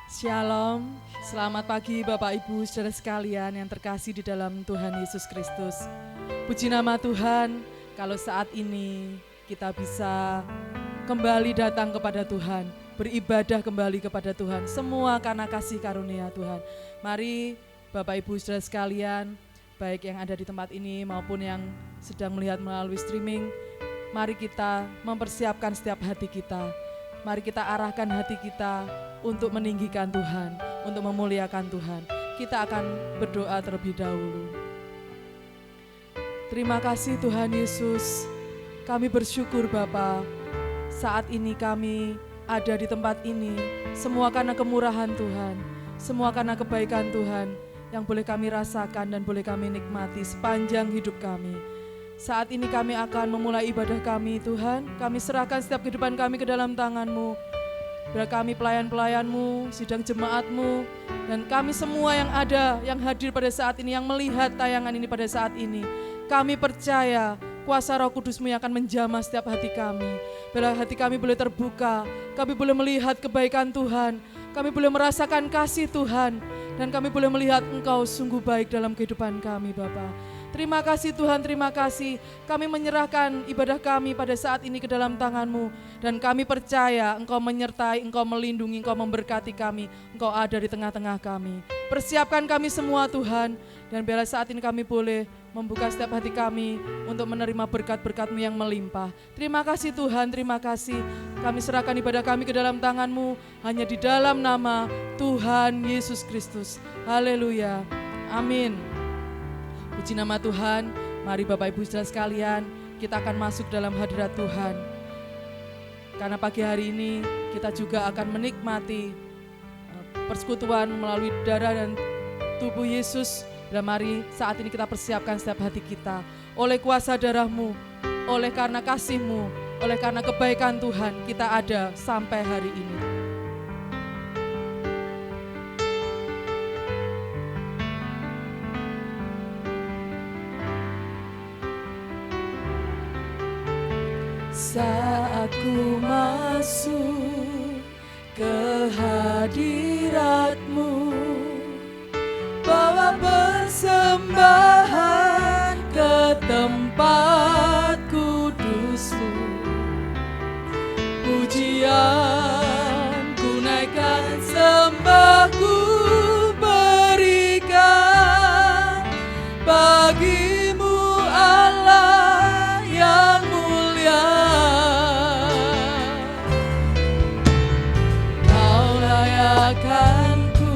Shalom, selamat pagi Bapak Ibu saudara sekalian yang terkasih di dalam Tuhan Yesus Kristus. Puji nama Tuhan, kalau saat ini kita bisa kembali datang kepada Tuhan, beribadah kembali kepada Tuhan, semua karena kasih karunia Tuhan. Mari Bapak Ibu saudara sekalian, baik yang ada di tempat ini maupun yang sedang melihat melalui streaming, mari kita mempersiapkan setiap hati kita. Mari kita arahkan hati kita untuk meninggikan Tuhan, untuk memuliakan Tuhan. Kita akan berdoa terlebih dahulu. Terima kasih Tuhan Yesus, kami bersyukur Bapa, saat ini kami ada di tempat ini, semua karena kemurahan Tuhan, semua karena kebaikan Tuhan yang boleh kami rasakan dan boleh kami nikmati sepanjang hidup kami. Saat ini kami akan memulai ibadah kami Tuhan, kami serahkan setiap kehidupan kami ke dalam tangan-Mu. Biar kami pelayan-pelayan-Mu, sidang jemaat-Mu, dan kami semua yang ada, yang hadir pada saat ini, yang melihat tayangan ini pada saat ini. Kami percaya kuasa Roh Kudus-Mu yang akan menjamah setiap hati kami. Biar hati kami boleh terbuka, kami boleh melihat kebaikan Tuhan, kami boleh merasakan kasih Tuhan, dan kami boleh melihat Engkau sungguh baik dalam kehidupan kami Bapa. Terima kasih Tuhan, terima kasih. Kami menyerahkan ibadah kami pada saat ini ke dalam tangan-Mu. Dan kami percaya Engkau menyertai, Engkau melindungi, Engkau memberkati kami. Engkau ada di tengah-tengah kami. Persiapkan kami semua Tuhan. Dan biarlah saat ini kami boleh membuka setiap hati kami untuk menerima berkat-berkat-Mu yang melimpah. Terima kasih Tuhan, terima kasih. Kami serahkan ibadah kami ke dalam tangan-Mu. Hanya di dalam nama Tuhan Yesus Kristus. Haleluya. Amin. Puji nama Tuhan, mari Bapak Ibu saudara sekalian, kita akan masuk dalam hadirat Tuhan. Karena pagi hari ini kita juga akan menikmati persekutuan melalui darah dan tubuh Yesus. Dan mari saat ini kita persiapkan setiap hati kita. Oleh kuasa darah-Mu, oleh karena kasih-Mu, oleh karena kebaikan Tuhan, kita ada sampai hari ini. Saat ku masuk ke hadirat-Mu, bawa persembahan ke tempat kudus-Mu, pujian ku naikkan, sembah ku berikan bagi-Mu Allah yang mulia. Kau layakkan ku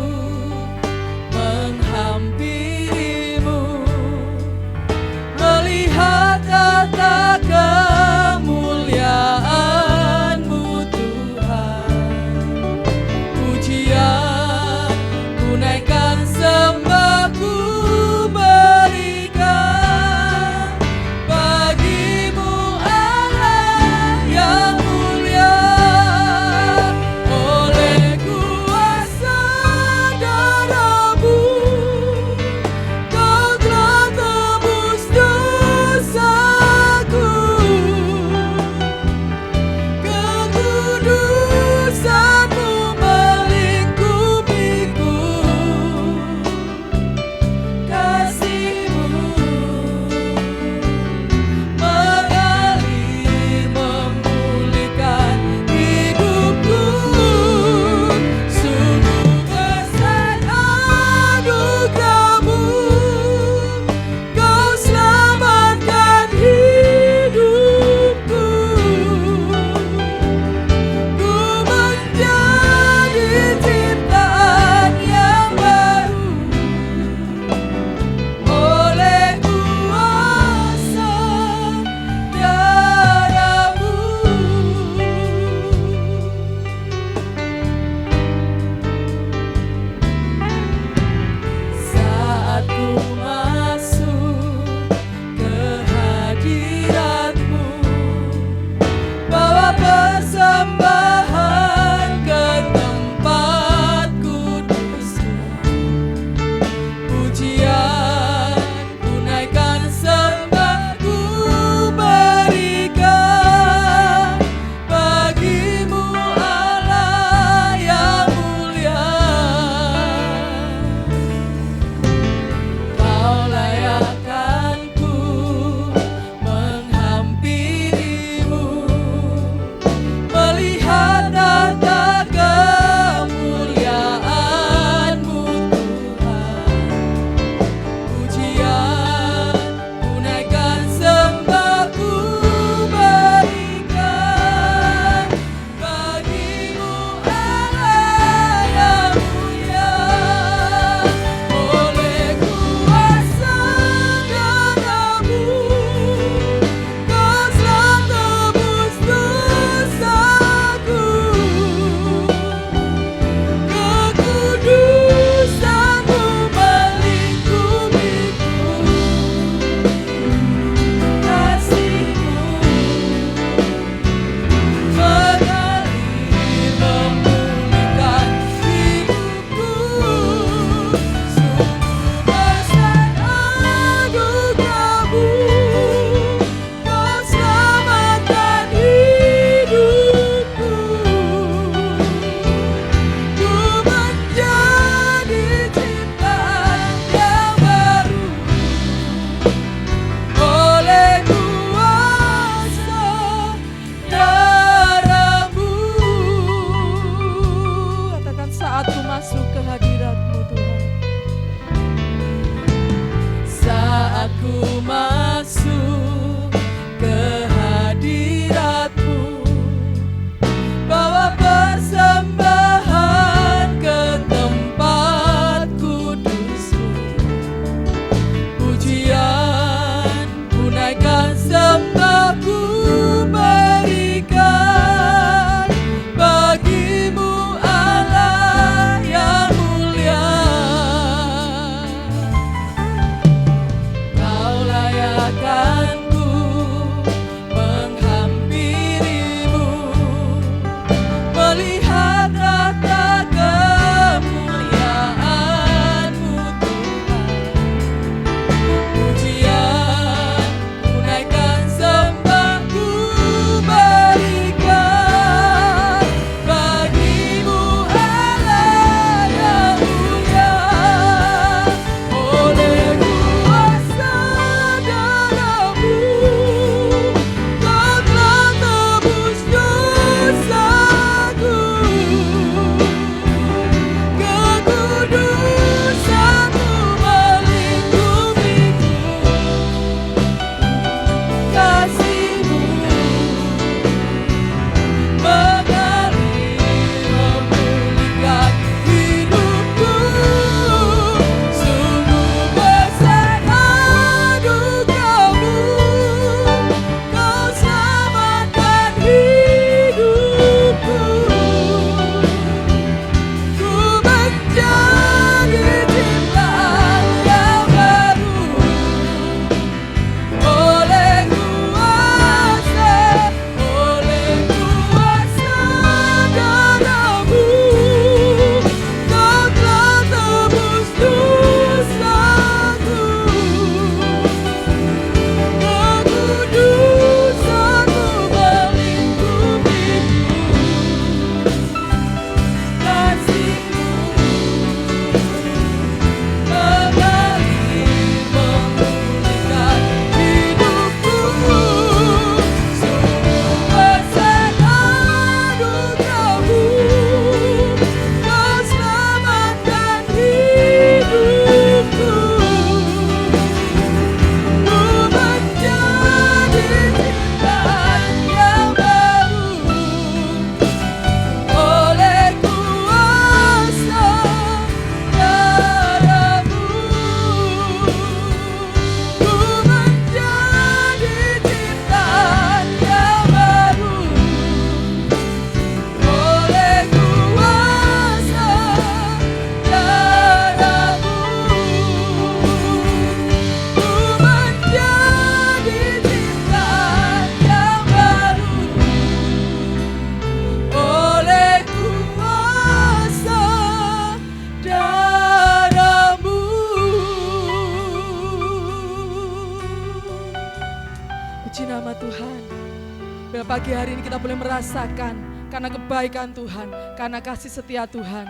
Pagi hari ini kita boleh merasakan karena kebaikan Tuhan, karena kasih setia Tuhan.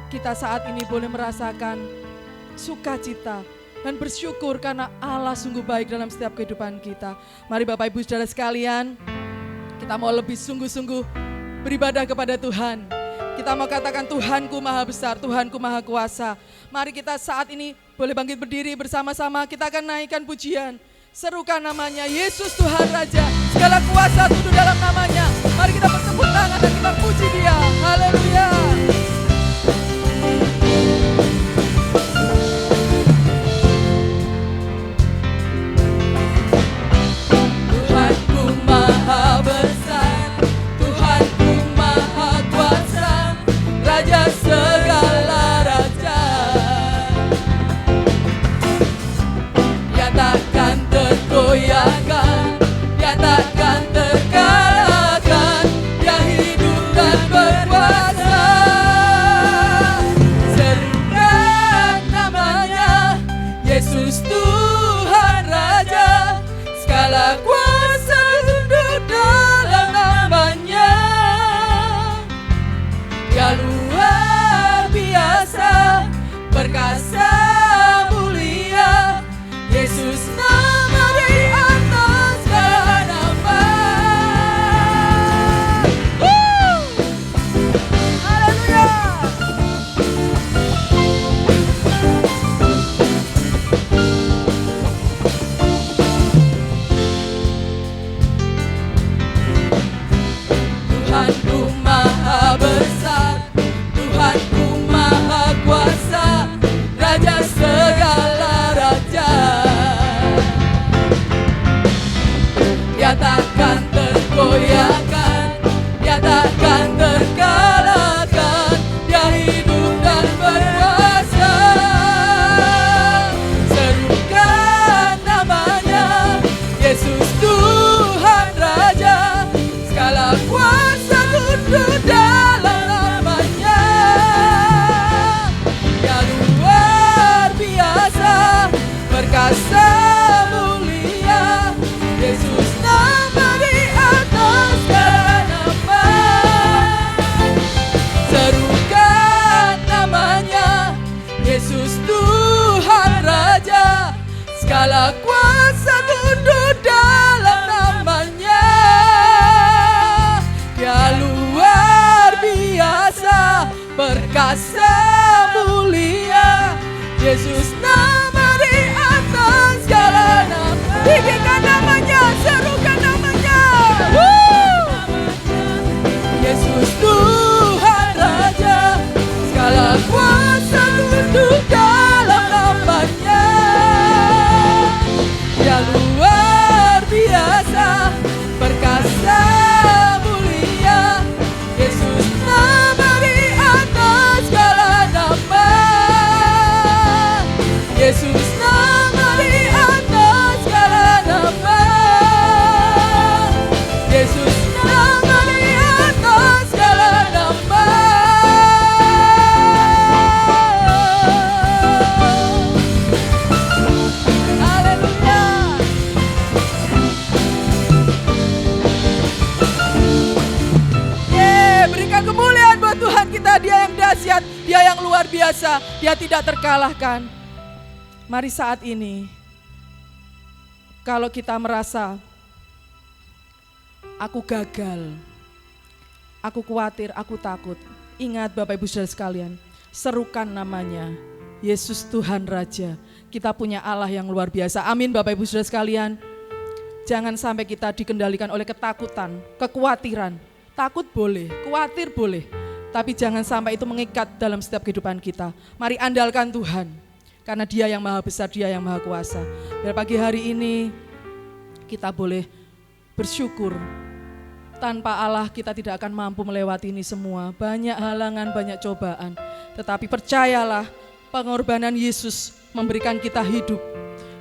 Kita saat ini boleh merasakan sukacita dan bersyukur karena Allah sungguh baik dalam setiap kehidupan kita. Mari Bapak Ibu Saudara sekalian, kita mau lebih sungguh-sungguh beribadah kepada Tuhan. Kita mau katakan Tuhanku maha besar, Tuhanku maha kuasa. Mari kita saat ini boleh bangkit berdiri bersama-sama. Kita akan naikkan pujian. Serukan namanya, Yesus Tuhan Raja. Segala kuasa tunduk dalam namanya. Mari kita bertepuk tangan dan kita puji Dia. Haleluya. Tuhanku maha besar, Tuhanku maha kuasa, Raja segala raja. Dia takkan tergoyahkan, Dia takkan terkalahkan, Dia hidup dan berkuasa. Serukan namanya, Yesus Tuhan Raja. Segala kuasa tunduk dalam namanya. Dia luar biasa, perkasa mulia, Yesus nama di atas segala nama. Haleluya. Tuhanku maha besar, Tuhanku maha kuasa, Raja segala raja. Dia takkan tergoyahkan, Dia takkan terkalahkan, Dia hidup dan berkuasa. Serukan namanya, Yesus Tuhan Raja. Segala kuasa tunduk dalam namanya. Dia luar biasa, perkasa mulia, Yesus nama di atas segala nama. Serukan namanya, Yesus Tuhan Raja. Segala kuasa tunduk dalam namanya. Dia luar biasa, perkasa mulia, Yesus nama di atas segala nama. Tinggikan namanya, serukan namanya. Yesus Tuhan Raja. Segala kuasa tunduk dalam namanya. Dia luar biasa, perkasa mulia, Yesus nama di atas segala nama. Yesus nama di atas segala nama. Yesus nama di atas segala nama. Haleluya. Berikan kemuliaan buat Tuhan kita. Dia yang dahsyat, Dia yang luar biasa, Dia tidak terkalahkan. Mari saat ini, kalau kita merasa aku gagal, aku khawatir, aku takut, ingat Bapak Ibu Saudara sekalian, serukan namanya, Yesus Tuhan Raja. Kita punya Allah yang luar biasa. Amin Bapak Ibu Saudara sekalian. Jangan sampai kita dikendalikan oleh ketakutan, kekhawatiran. Takut boleh, khawatir boleh, tapi jangan sampai itu mengikat dalam setiap kehidupan kita. Mari andalkan Tuhan, karena Dia yang maha besar, Dia yang maha kuasa. Biar pagi hari ini kita boleh bersyukur. Tanpa Allah kita tidak akan mampu melewati ini semua. Banyak halangan, banyak cobaan. Tetapi percayalah, pengorbanan Yesus memberikan kita hidup.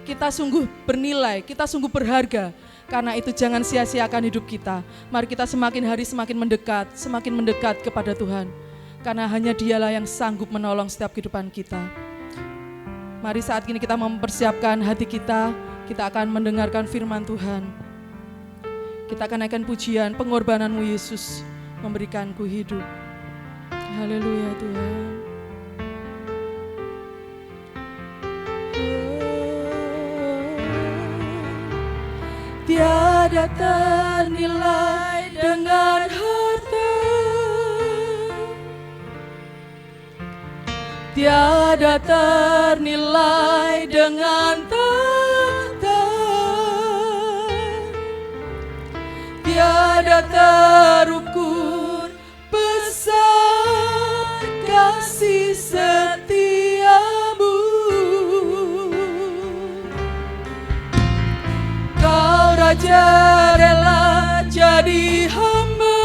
Kita sungguh bernilai, kita sungguh berharga. Karena itu jangan sia-siakan hidup kita. Mari kita semakin hari semakin mendekat kepada Tuhan. Karena hanya Dialah yang sanggup menolong setiap kehidupan kita. Mari saat ini kita mempersiapkan hati kita, kita akan mendengarkan firman Tuhan. Kita akan naikkan pujian, pengorbananmu Yesus memberikanku hidup. Haleluya Tuhan. Tiada ternilai dengan harta, tiada ternilai dengan tahta, tiada terukur besar kasih setiamu. Kau Raja rela jadi hamba,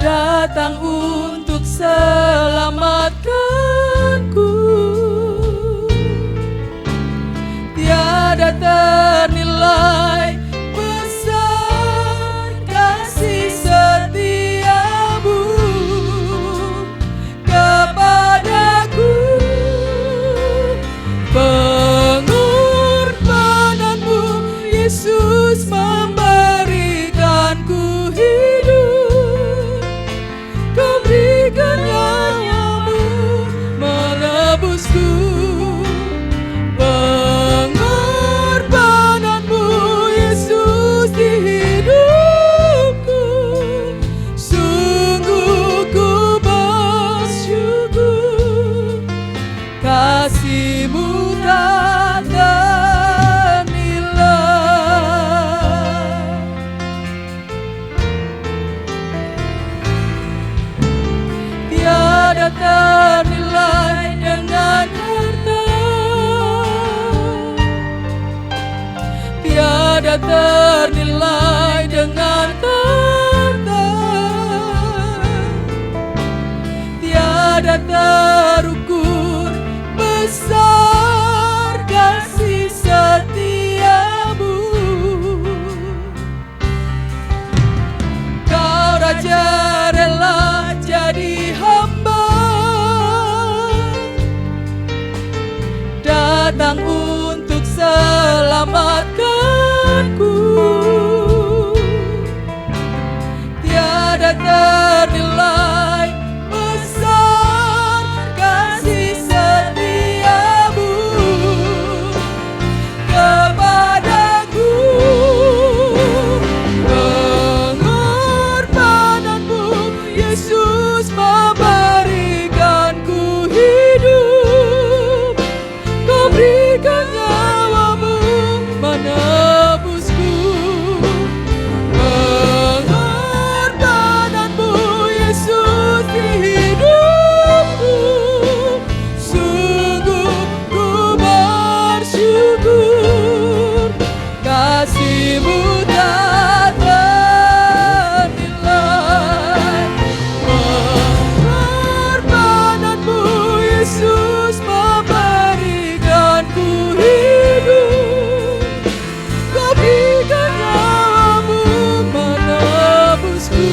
datang untuk selamatkanku. Tiada ternilai besar kasih setiamu kepadaku. Pengorbananmu Yesus memberikanku hidup. Kau berikan nyawamu menebusku. Pengorbananmu Yesus di hidupku, sungguh ku bersyukur. Kasih-Mu tak ternilai. Tiada ternilai dengan harta, tiada ternilai dengan tahta, tiada terukur besar kasih setiamu. Kau Raja rela jadi hamba, datang untuk selamatkanku. Tiada ternilai besar kasih setiamu kepadaku. Pengorbananmu Yesus memberikanku hidup. Kau berikan nyawamu menebusku. Pengorbananmu Yesus di hidupku, sungguh ku bersyukur. Kasih-Mu tak ternilai. Pengorbananmu Yesus memberikanku hidup. Kau berikan nyawamu menebusku.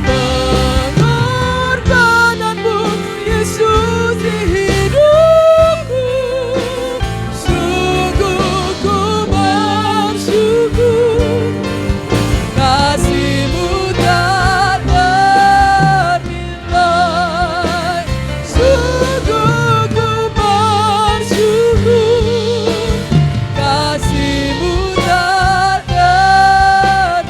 Pengorbananmu Yesus di hidupku, sungguh ku bersyukur. Kasih-Mu tak ternilai. Sungguh ku bersyukur. Kasih-Mu tak ternilai.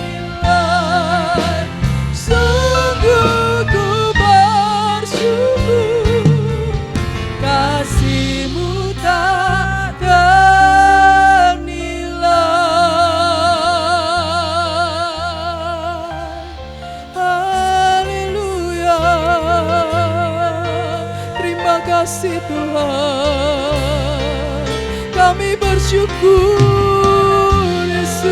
Sungguh ku bersyukur. Kasih-Mu tak ternilai. Haleluya. Terima kasih Tuhan. Kami bersyukur Yesus.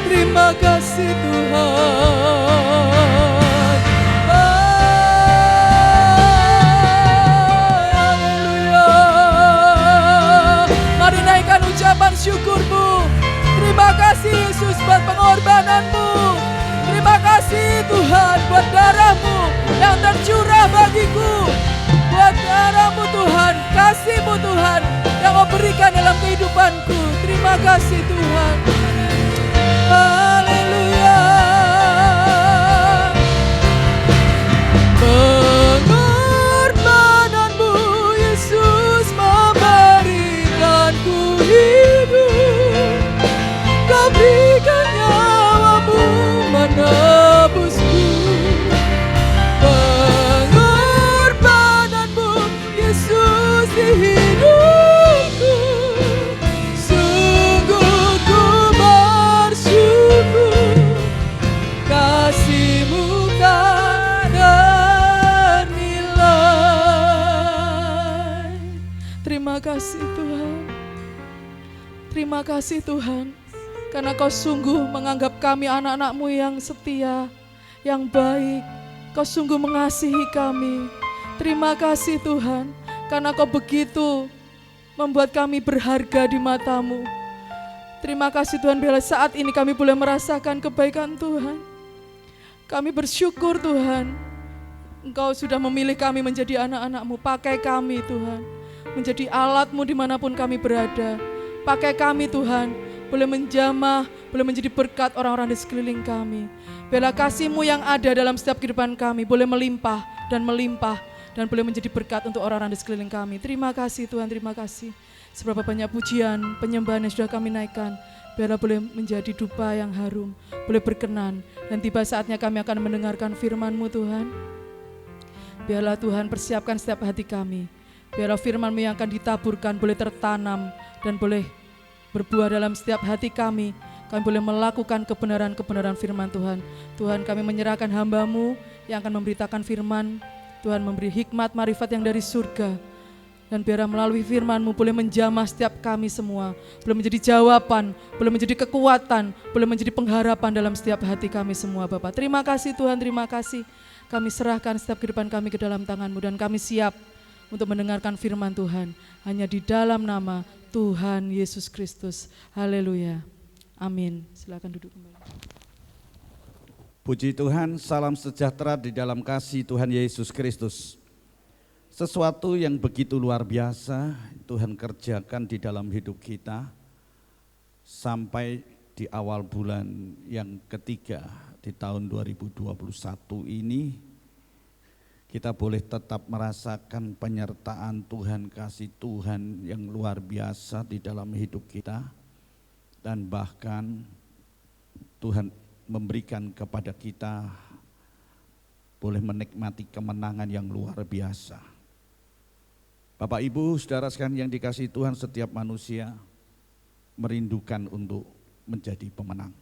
Terima kasih Tuhan. Haleluya. Mari naikkan ucapan syukur-Mu. Terima kasih Yesus buat pengorbanan-Mu. Terima kasih Tuhan buat darah-Mu yang tercurah bagiku. buat darah-Mu Tuhan, kasih-Mu Tuhan yang Kau berikan dalam kehidupanku. Terima kasih Tuhan. Haleluya. Pengorbananmu Yesus memberikanku hidup. Kau berikan nyawa-Mu menebusku. Pengorbananmu Yesus di hidupku. Sungguh ku bersyukur, kasih-Mu tak ternilai. Terima kasih Tuhan. Terima kasih Tuhan, karena Kau sungguh menganggap kami anak-anak-Mu yang setia, yang baik. Kau sungguh mengasihi kami. Terima kasih Tuhan, karena Kau begitu membuat kami berharga di mata-Mu. Terima kasih Tuhan, bila saat ini kami boleh merasakan kebaikan Tuhan. Kami bersyukur Tuhan, Engkau sudah memilih kami menjadi anak-anak-Mu. Pakai kami Tuhan, menjadi alat-Mu dimanapun kami berada. Pakai kami Tuhan, boleh menjamah, boleh menjadi berkat orang-orang di sekeliling kami. Biarlah kasih-Mu yang ada dalam setiap kehidupan kami boleh melimpah dan boleh menjadi berkat untuk orang-orang di sekeliling kami. Terima kasih Tuhan, terima kasih. Seberapa banyak pujian, penyembahan yang sudah kami naikkan, biarlah boleh menjadi dupa yang harum, boleh berkenan. Dan tiba saatnya kami akan mendengarkan firman-Mu Tuhan. Biarlah Tuhan persiapkan setiap hati kami. Biarlah firman-Mu yang akan ditaburkan boleh tertanam dan boleh berbuah dalam setiap hati kami. Kami boleh melakukan kebenaran-kebenaran firman Tuhan. Tuhan, kami menyerahkan hamba-Mu yang akan memberitakan firman. Tuhan, memberi hikmat, marifat yang dari surga. Dan biarlah melalui firman-Mu boleh menjamah setiap kami semua. Boleh menjadi jawaban, boleh menjadi kekuatan, boleh menjadi pengharapan dalam setiap hati kami semua Bapak. Terima kasih Tuhan, terima kasih. Kami serahkan setiap kehidupan kami ke dalam tangan-Mu dan kami siap untuk mendengarkan firman Tuhan. Hanya di dalam nama Tuhan Yesus Kristus. Haleluya. Amin. Silakan duduk kembali. Puji Tuhan, salam sejahtera di dalam kasih Tuhan Yesus Kristus. Sesuatu yang begitu luar biasa Tuhan kerjakan di dalam hidup kita sampai di awal bulan yang ketiga di tahun 2021 ini. Kita boleh tetap merasakan penyertaan Tuhan, kasih Tuhan yang luar biasa di dalam hidup kita. Dan bahkan Tuhan memberikan kepada kita boleh menikmati kemenangan yang luar biasa. Bapak Ibu, saudara sekalian yang dikasihi Tuhan, setiap manusia merindukan untuk menjadi pemenang.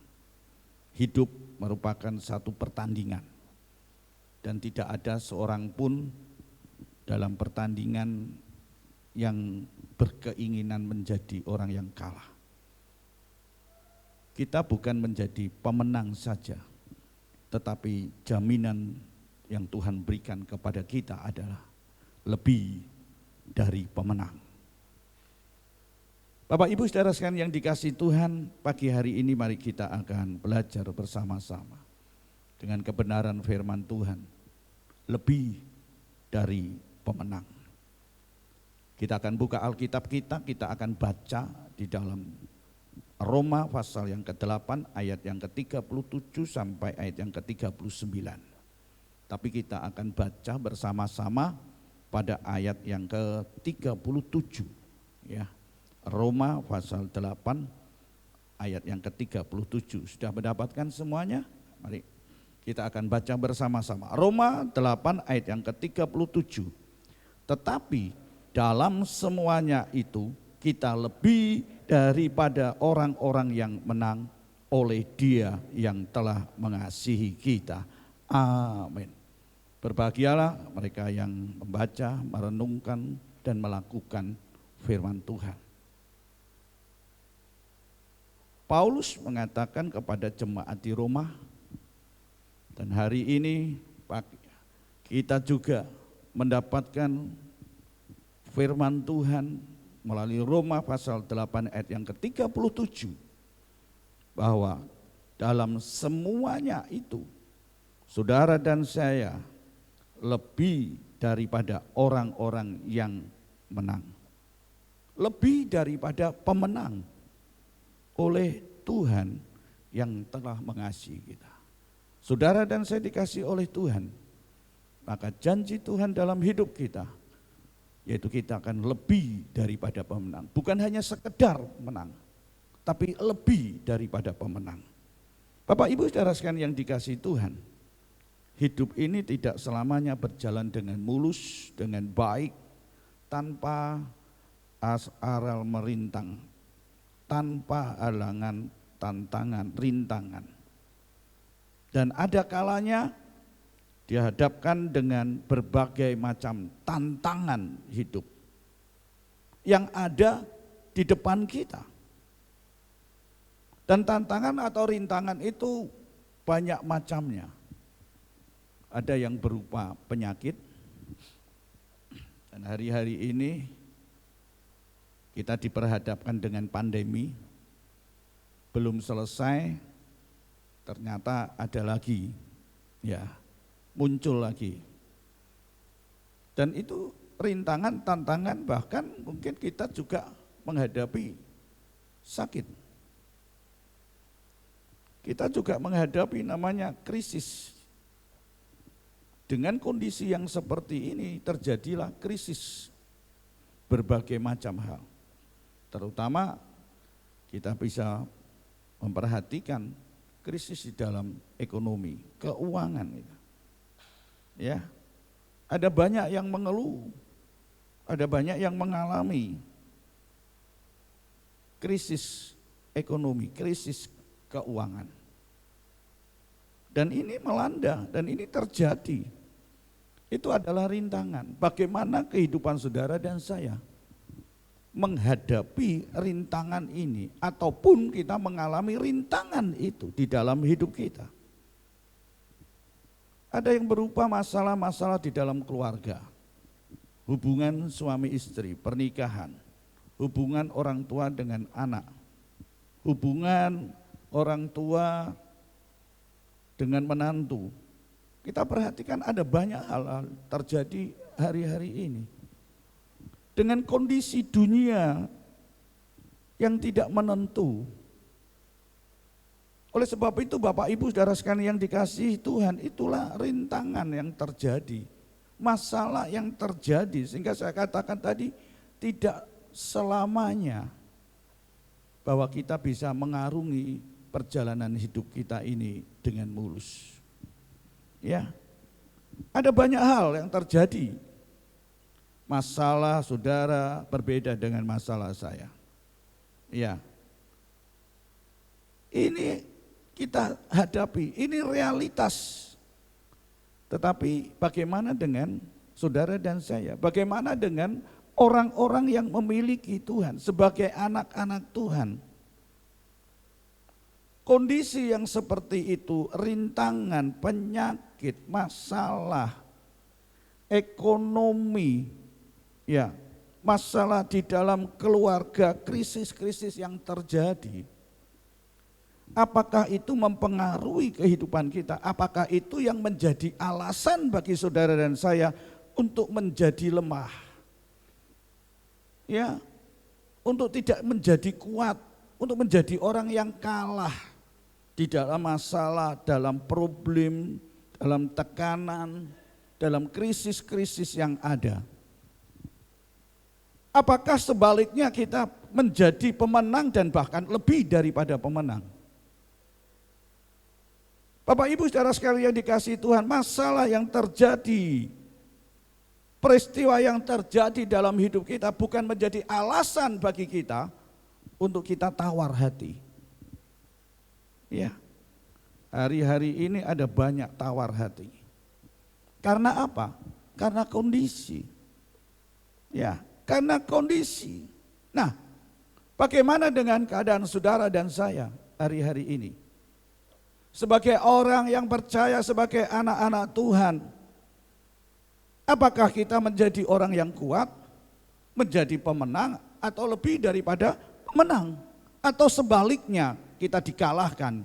Hidup merupakan satu pertandingan. Dan tidak ada seorang pun dalam pertandingan yang berkeinginan menjadi orang yang kalah. Kita bukan menjadi pemenang saja, tetapi jaminan yang Tuhan berikan kepada kita adalah lebih dari pemenang. Bapak Ibu saudara sekalian yang dikasihi Tuhan, pagi hari ini mari kita akan belajar bersama-sama dengan kebenaran firman Tuhan. Lebih dari pemenang. Kita akan buka Alkitab kita akan baca di dalam Roma pasal yang ke-8 ayat yang ke-37 sampai ayat yang ke-39. Tapi kita akan baca bersama-sama pada ayat yang ke-37 ya. Roma pasal 8 ayat yang ke-37. Sudah mendapatkan semuanya? Mari kita akan baca bersama-sama. Roma 8 ayat yang ke-37. Tetapi dalam semuanya itu kita lebih daripada orang-orang yang menang oleh Dia yang telah mengasihi kita. Amin. Berbahagialah mereka yang membaca, merenungkan dan melakukan firman Tuhan. Paulus mengatakan kepada jemaat di Roma, dan hari ini kita juga mendapatkan firman Tuhan melalui Roma pasal 8 ayat yang ke-37 bahwa dalam semuanya itu saudara dan saya lebih daripada orang-orang yang menang. Lebih daripada pemenang oleh Tuhan yang telah mengasihi kita. Saudara dan saya dikasihi oleh Tuhan, maka janji Tuhan dalam hidup kita, yaitu kita akan lebih daripada pemenang. Bukan hanya sekedar menang, tapi lebih daripada pemenang. Bapak Ibu saudara sekalian yang dikasihi Tuhan, hidup ini tidak selamanya berjalan dengan mulus, dengan baik, tanpa aral merintang, tanpa halangan, tantangan, rintangan. Dan ada kalanya dihadapkan dengan berbagai macam tantangan hidup yang ada di depan kita. Dan tantangan atau rintangan itu banyak macamnya. Ada yang berupa penyakit, dan hari-hari ini kita diperhadapkan dengan pandemi, belum selesai, ternyata ada lagi, ya, muncul lagi. Dan itu rintangan, tantangan, bahkan mungkin kita juga menghadapi sakit. Kita juga menghadapi namanya krisis. Dengan kondisi yang seperti ini terjadilah krisis berbagai macam hal. Terutama kita bisa memperhatikan krisis di dalam ekonomi, keuangan. Ya, ada banyak yang mengeluh, ada banyak yang mengalami krisis ekonomi, krisis keuangan. Dan ini melanda, dan ini terjadi. Itu adalah rintangan. Bagaimana kehidupan saudara dan saya menghadapi rintangan ini, ataupun kita mengalami rintangan itu di dalam hidup kita. Ada yang berupa masalah-masalah di dalam keluarga, hubungan suami istri, pernikahan, hubungan orang tua dengan anak, hubungan orang tua dengan menantu. Kita perhatikan ada banyak hal-hal terjadi hari-hari ini. Dengan kondisi dunia yang tidak menentu. Oleh sebab itu Bapak Ibu saudara sekalian yang dikasihi Tuhan, itulah rintangan yang terjadi, masalah yang terjadi, sehingga saya katakan tadi tidak selamanya bahwa kita bisa mengarungi perjalanan hidup kita ini dengan mulus. Ya, ada banyak hal yang terjadi. Masalah saudara berbeda dengan masalah saya. Ya, ini kita hadapi, ini realitas. Tetapi bagaimana dengan saudara dan saya? Bagaimana dengan orang-orang yang memiliki Tuhan sebagai anak-anak Tuhan? Kondisi yang seperti itu, rintangan, penyakit, masalah, ekonomi, ya, masalah di dalam keluarga, krisis-krisis yang terjadi. Apakah itu mempengaruhi kehidupan kita? Apakah itu yang menjadi alasan bagi saudara dan saya untuk menjadi lemah? Ya, untuk tidak menjadi kuat, untuk menjadi orang yang kalah di dalam masalah, dalam problem, dalam tekanan, dalam krisis-krisis yang ada. Apakah sebaliknya kita menjadi pemenang dan bahkan lebih daripada pemenang? Bapak Ibu saudara sekalian yang dikasihi Tuhan, masalah yang terjadi, peristiwa yang terjadi dalam hidup kita bukan menjadi alasan bagi kita untuk kita tawar hati. Ya, hari-hari ini ada banyak tawar hati. Karena apa? Karena kondisi. Ya, karena kondisi. Nah, bagaimana dengan keadaan saudara dan saya hari-hari ini? Sebagai orang yang percaya, sebagai anak-anak Tuhan, apakah kita menjadi orang yang kuat, menjadi pemenang, atau lebih daripada pemenang? Atau sebaliknya, kita dikalahkan,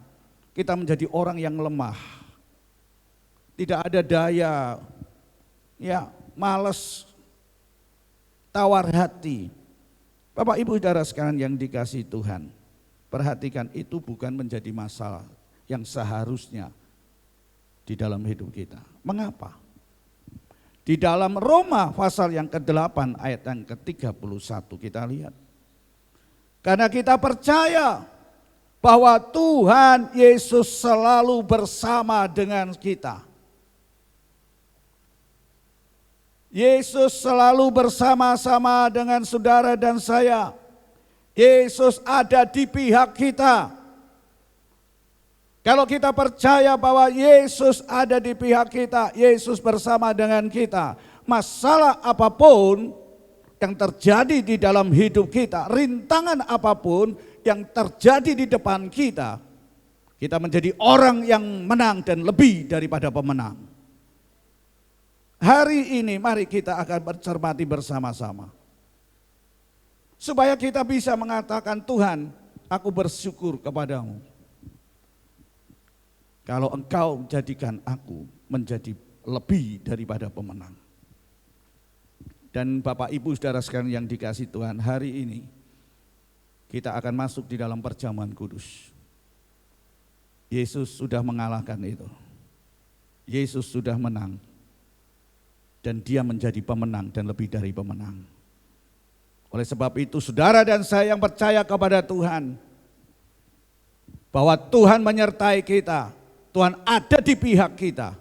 kita menjadi orang yang lemah, tidak ada daya, ya, malas, tawar hati. Bapak Ibu Saudara sekalian yang dikasihi Tuhan, perhatikan, itu bukan menjadi masalah yang seharusnya di dalam hidup kita. Mengapa? Di dalam Roma pasal yang ke-8 ayat yang ke-31 kita lihat. Karena kita percaya bahwa Tuhan Yesus selalu bersama dengan kita. Yesus selalu bersama-sama dengan saudara dan saya. Yesus ada di pihak kita. Kalau kita percaya bahwa Yesus ada di pihak kita, Yesus bersama dengan kita, masalah apapun yang terjadi di dalam hidup kita, rintangan apapun yang terjadi di depan kita, kita menjadi orang yang menang dan lebih daripada pemenang. Hari ini mari kita akan bercermati bersama-sama, supaya kita bisa mengatakan, Tuhan, aku bersyukur kepadamu. Kalau Engkau jadikan aku menjadi lebih daripada pemenang. Dan Bapak Ibu Saudara sekalian yang dikasihi Tuhan, hari ini kita akan masuk di dalam perjamuan kudus. Yesus sudah mengalahkan itu. Yesus sudah menang. Dan dia menjadi pemenang dan lebih dari pemenang. Oleh sebab itu saudara dan saya yang percaya kepada Tuhan, bahwa Tuhan menyertai kita, Tuhan ada di pihak kita.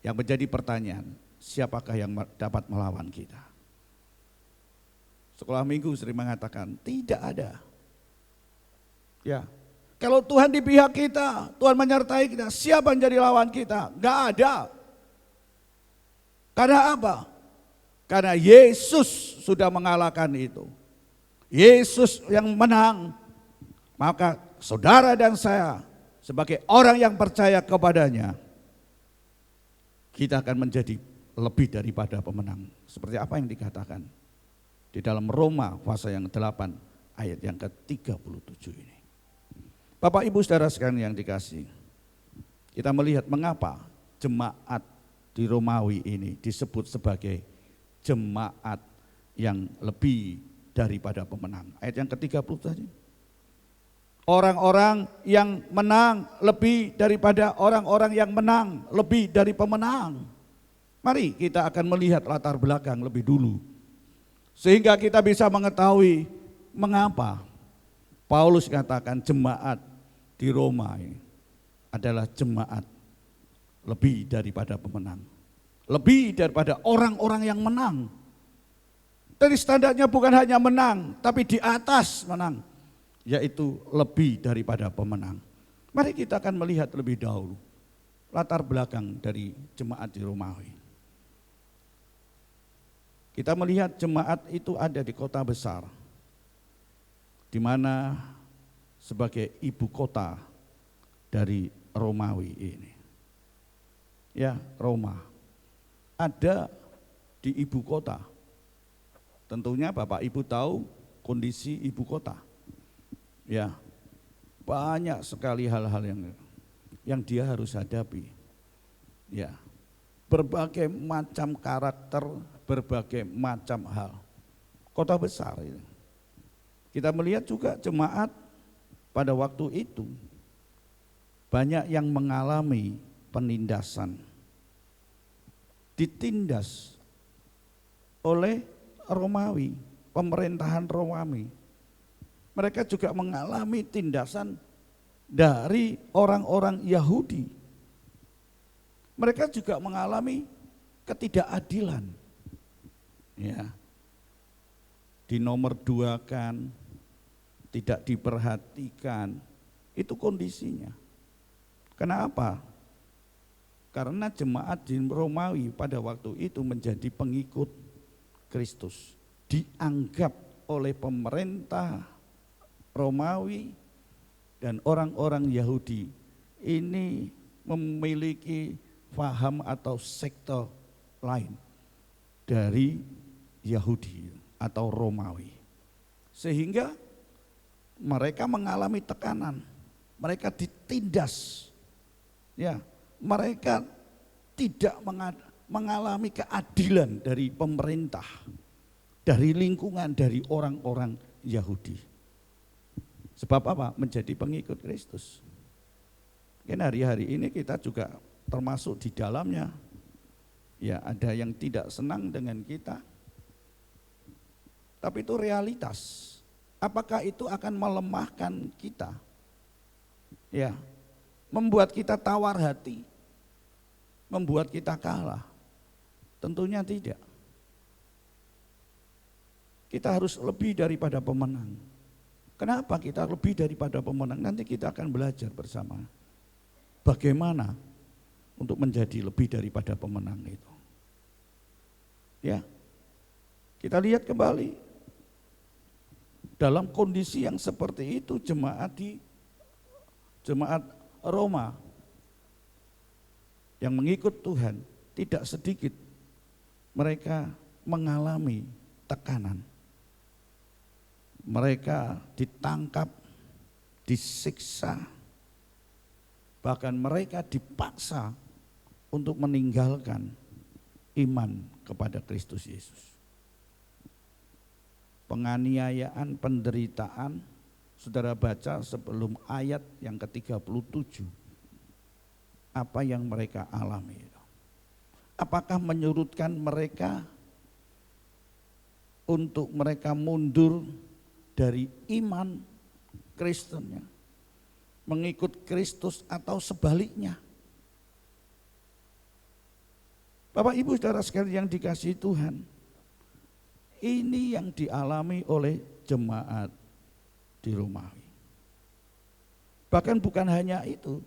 Yang menjadi pertanyaan, siapakah yang dapat melawan kita? Sekolah minggu sering mengatakan tidak ada. Ya, kalau Tuhan di pihak kita, Tuhan menyertai kita, siapa yang jadi lawan kita? Enggak ada. Karena apa? Karena Yesus sudah mengalahkan itu. Yesus yang menang. Maka saudara dan saya sebagai orang yang percaya kepadanya, kita akan menjadi lebih daripada pemenang. Seperti apa yang dikatakan di dalam Roma pasal yang 8 ayat yang ke-37 ini. Bapak Ibu Saudara sekalian yang dikasihi, kita melihat mengapa jemaat di Romawi ini disebut sebagai jemaat yang lebih daripada pemenang. Ayat yang ke-30 tadi. Orang-orang yang menang lebih daripada orang-orang yang menang lebih dari pemenang. Mari kita akan melihat latar belakang lebih dulu, sehingga kita bisa mengetahui mengapa Paulus katakan jemaat di Roma ini adalah jemaat lebih daripada pemenang, lebih daripada orang-orang yang menang. Dari standarnya bukan hanya menang, tapi di atas menang, yaitu lebih daripada pemenang. Mari kita akan melihat lebih dahulu latar belakang dari jemaat di Romawi. Kita melihat jemaat itu ada di kota besar, di mana sebagai ibu kota dari Romawi ini. Ya, Roma ada di ibu kota. Tentunya Bapak Ibu tahu kondisi ibu kota. Ya, banyak sekali hal-hal yang dia harus hadapi. Ya, berbagai macam karakter, berbagai macam hal. Kota besar ini. Kita melihat juga jemaat pada waktu itu banyak yang mengalami penindasan, ditindas oleh Romawi, pemerintahan Romawi. Mereka juga mengalami tindasan dari orang-orang Yahudi. Mereka juga mengalami ketidakadilan. Ya. Dinomor duakan, tidak diperhatikan, itu kondisinya. Kenapa? Karena jemaat di Romawi pada waktu itu menjadi pengikut Kristus, dianggap oleh pemerintah Romawi dan orang-orang Yahudi ini memiliki paham atau sekte lain dari Yahudi atau Romawi, sehingga mereka mengalami tekanan, mereka ditindas, ya, mereka tidak mengalami keadilan dari pemerintah, dari lingkungan, dari orang-orang Yahudi. Sebab apa? Menjadi pengikut Kristus. Mungkin hari-hari ini kita juga termasuk di dalamnya. Ya, ada yang tidak senang dengan kita. Tapi itu realitas. Apakah itu akan melemahkan kita? Ya, membuat kita tawar hati, membuat kita kalah? Tentunya tidak. Kita harus lebih daripada pemenang. Kenapa kita lebih daripada pemenang? Nanti kita akan belajar bersama bagaimana untuk menjadi lebih daripada pemenang itu. Ya, kita lihat kembali. Dalam kondisi yang seperti itu jemaat Roma yang mengikut Tuhan tidak sedikit mereka mengalami tekanan. Mereka ditangkap, disiksa, bahkan mereka dipaksa untuk meninggalkan iman kepada Kristus Yesus. Penganiayaan, penderitaan, saudara baca sebelum ayat yang ke-37, apa yang mereka alami. Apakah menyurutkan mereka untuk mereka mundur dari iman Kristennya, mengikut Kristus, atau sebaliknya? Bapak Ibu saudara sekalian yang dikasihi Tuhan, ini yang dialami oleh jemaat di Romawi. Bahkan bukan hanya itu,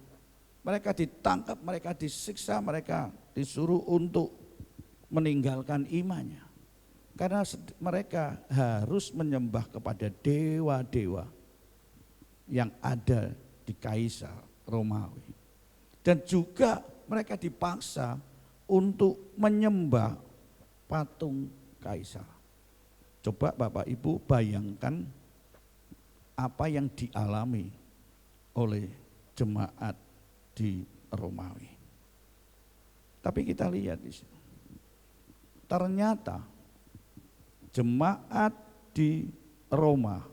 mereka ditangkap, mereka disiksa, mereka disuruh untuk meninggalkan imannya. Karena mereka harus menyembah kepada dewa-dewa yang ada di Kaisar Romawi. Dan juga mereka dipaksa untuk menyembah patung Kaisar. Coba Bapak Ibu bayangkan apa yang dialami oleh jemaat di Romawi. Tapi kita lihat di sini, ternyata jemaat di Roma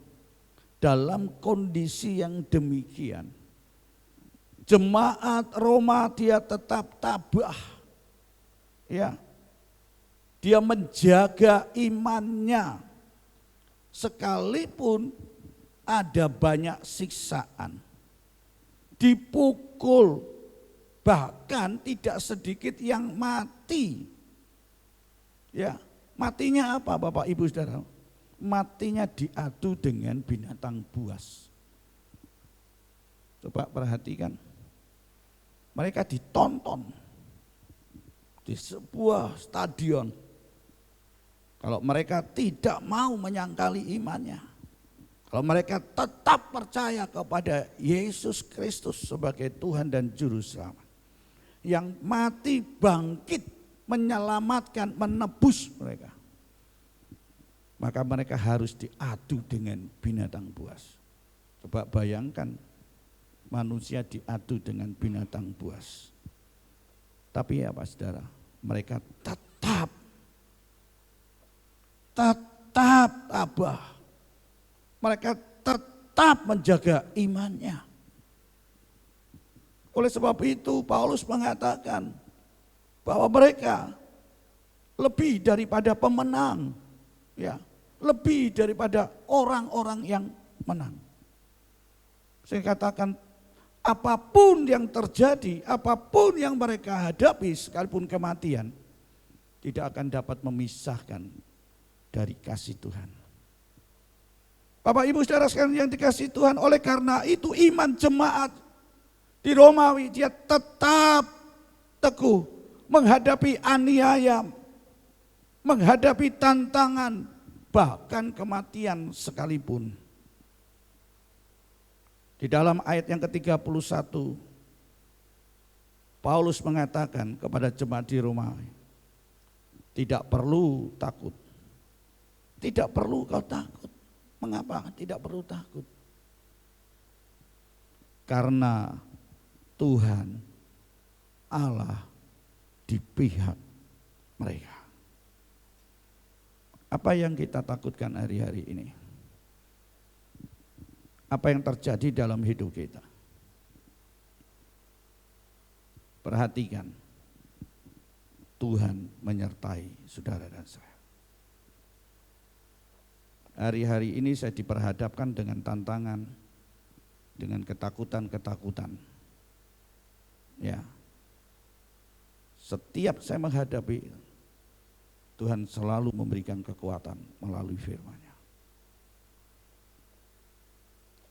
dalam kondisi yang demikian, jemaat Roma dia tetap tabah, ya. Dia menjaga imannya sekalipun ada banyak siksaan, dipukul, bahkan tidak sedikit yang mati. Ya, matinya apa Bapak Ibu Saudara? Matinya diadu dengan binatang buas. Coba perhatikan, mereka ditonton di sebuah stadion. Kalau mereka tidak mau menyangkali imannya, kalau mereka tetap percaya kepada Yesus Kristus sebagai Tuhan dan Juru Selamat, yang mati bangkit menyelamatkan, menebus mereka, maka mereka harus diadu dengan binatang buas. Coba bayangkan manusia diadu dengan binatang buas. Tapi apa saudara, mereka tetap tabah. Mereka tetap menjaga imannya. Oleh sebab itu Paulus mengatakan bahwa mereka lebih daripada pemenang, ya, lebih daripada orang-orang yang menang. Saya katakan apapun yang terjadi, apapun yang mereka hadapi, sekalipun kematian, tidak akan dapat memisahkan dari kasih Tuhan. Bapak Ibu saudara sekalian yang dikasihi Tuhan, oleh karena itu iman jemaat di Romawi dia tetap teguh menghadapi aniaya, menghadapi tantangan, bahkan kematian sekalipun. Di dalam ayat yang ke-31 Paulus mengatakan kepada jemaat di Romawi, tidak perlu takut. Tidak perlu kau takut. Mengapa tidak perlu takut? Karena Tuhan Allah di pihak mereka. Apa yang kita takutkan hari-hari ini? Apa yang terjadi dalam hidup kita? Perhatikan, Tuhan menyertai saudara dan saya. Hari-hari ini saya diperhadapkan dengan tantangan, dengan ketakutan-ketakutan. Ya, setiap saya menghadapi, Tuhan selalu memberikan kekuatan melalui firman-Nya.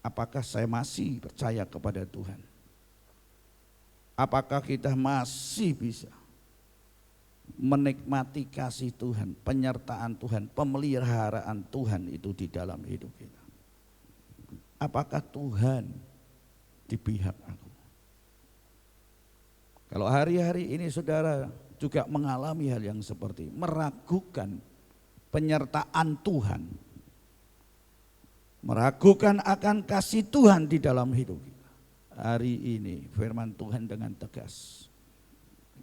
Apakah saya masih percaya kepada Tuhan? Apakah kita masih bisa menikmati kasih Tuhan, penyertaan Tuhan, pemeliharaan Tuhan itu di dalam hidup kita? Apakah Tuhan di pihak aku? Kalau hari-hari ini saudara juga mengalami hal yang seperti meragukan penyertaan Tuhan, meragukan akan kasih Tuhan di dalam hidup kita. Hari ini firman Tuhan dengan tegas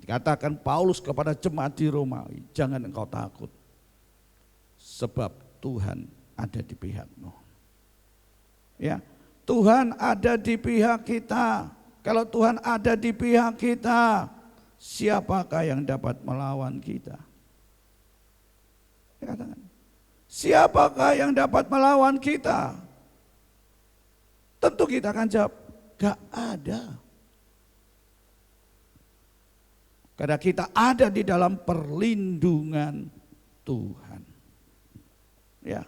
dikatakan Paulus kepada jemaat di Romawi, jangan engkau takut, sebab Tuhan ada di pihakmu. Ya, Tuhan ada di pihak kita. Kalau Tuhan ada di pihak kita, siapakah yang dapat melawan kita? Katakan, siapakah yang dapat melawan kita? Tentu kita akan jawab, gak ada. Karena kita ada di dalam perlindungan Tuhan. Ya,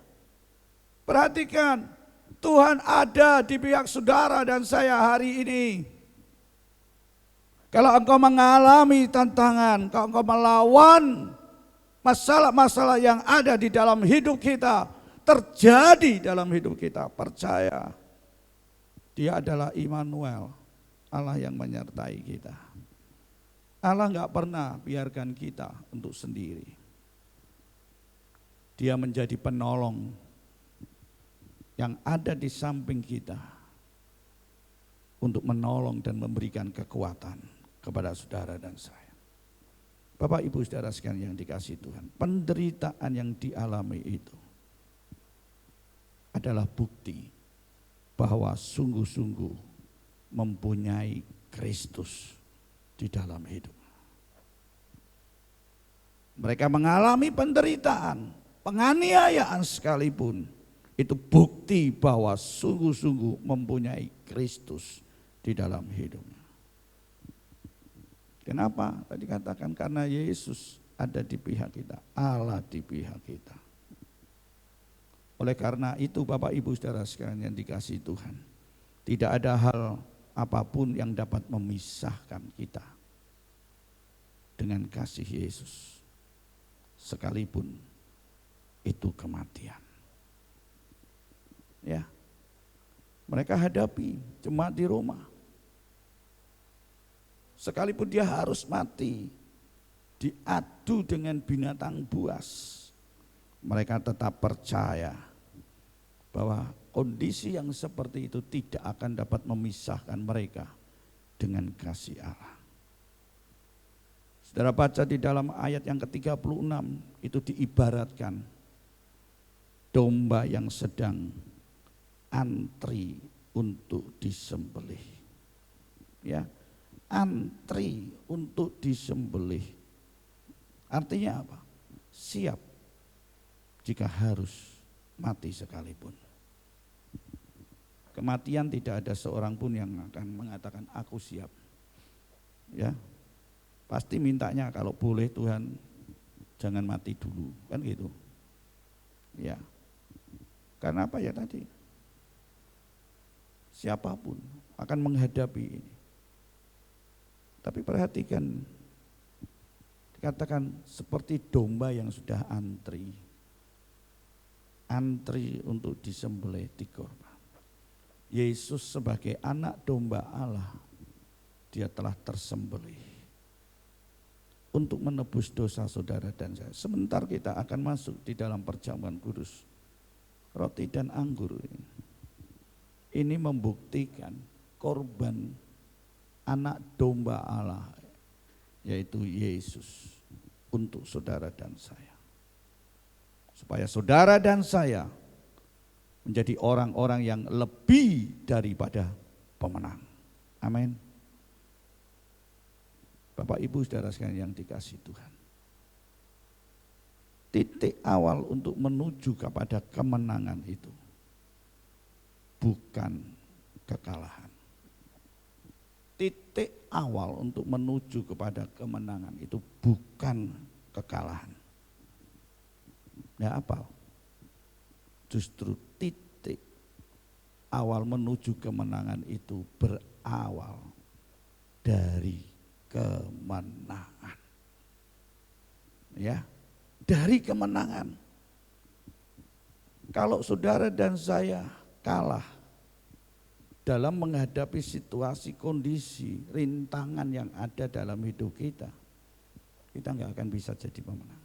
perhatikan, Tuhan ada di pihak saudara dan saya hari ini. Kalau engkau mengalami tantangan, kalau engkau melawan masalah-masalah yang ada di dalam hidup kita, terjadi dalam hidup kita, percaya Dia adalah Immanuel, Allah yang menyertai kita. Allah enggak pernah biarkan kita untuk sendiri. Dia menjadi penolong yang ada di samping kita untuk menolong dan memberikan kekuatan kepada saudara dan saya. Bapak Ibu saudara sekalian yang dikasihi Tuhan, penderitaan yang dialami itu adalah bukti bahwa sungguh-sungguh mempunyai Kristus di dalam hidup. Mereka mengalami penderitaan, penganiayaan sekalipun, itu bukti bahwa sungguh-sungguh mempunyai Kristus di dalam hidupnya. Kenapa? Tadi katakan karena Yesus ada di pihak kita, Allah di pihak kita. Oleh karena itu Bapak Ibu saudara sekalian yang dikasihi Tuhan, tidak ada hal apapun yang dapat memisahkan kita dengan kasih Yesus, sekalipun itu kematian. Ya, mereka hadapi jemaat di Roma. Sekalipun dia harus mati, diadu dengan binatang buas, mereka tetap percaya bahwa kondisi yang seperti itu tidak akan dapat memisahkan mereka dengan kasih Allah. Saudara baca di dalam ayat yang ke-36, itu diibaratkan domba yang sedang antri untuk disembelih. Ya, antri untuk disembelih. Artinya apa? Siap jika harus mati sekalipun. Kematian tidak ada seorang pun yang akan mengatakan aku siap. Ya, pasti mintanya kalau boleh Tuhan jangan mati dulu, kan gitu. Ya, karena apa ya tadi? Siapapun akan menghadapi ini. Tapi perhatikan, dikatakan seperti domba yang sudah antri untuk disembelih dikorban. Yesus sebagai anak domba Allah, dia telah tersembelih untuk menebus dosa saudara dan saya. Sebentar kita akan masuk di dalam perjamuan kudus, roti dan anggur ini membuktikan korban anak domba Allah, yaitu Yesus, untuk saudara dan saya. Supaya saudara dan saya menjadi orang-orang yang lebih daripada pemenang. Amin. Bapak Ibu saudara sekalian yang dikasihi Tuhan. Titik awal untuk menuju kepada kemenangan itu bukan kekalahan. Titik awal untuk menuju kepada kemenangan itu bukan kekalahan. Ya apa? Justru titik awal menuju kemenangan itu berawal dari kemenangan. Ya, dari kemenangan. Kalau saudara dan saya kalah dalam menghadapi situasi, kondisi, rintangan yang ada dalam hidup kita nggak akan bisa jadi pemenang.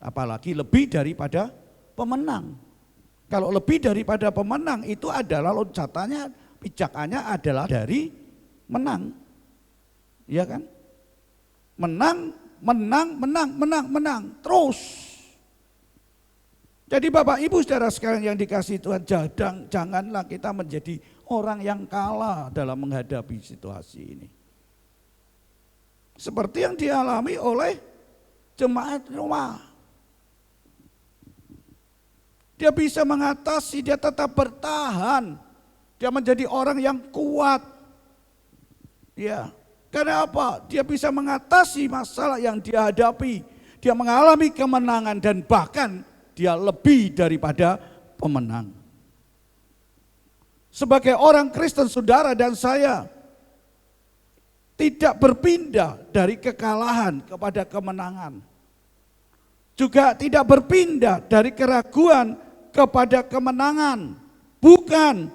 Apalagi lebih daripada pemenang. Kalau lebih daripada pemenang itu adalah loncatannya, pijakannya adalah dari menang. Iya kan? Menang terus. Jadi Bapak Ibu saudara sekalian yang dikasihi Tuhan, janganlah kita menjadi orang yang kalah dalam menghadapi situasi ini. Seperti yang dialami oleh jemaat Roma. Dia bisa mengatasi, dia tetap bertahan. Dia menjadi orang yang kuat. Ya, karena apa? Dia bisa mengatasi masalah yang dia hadapi. Dia mengalami kemenangan dan bahkan dia lebih daripada pemenang. Sebagai orang Kristen saudara dan saya tidak berpindah dari kekalahan kepada kemenangan. Juga tidak berpindah dari keraguan kepada kemenangan. Bukan,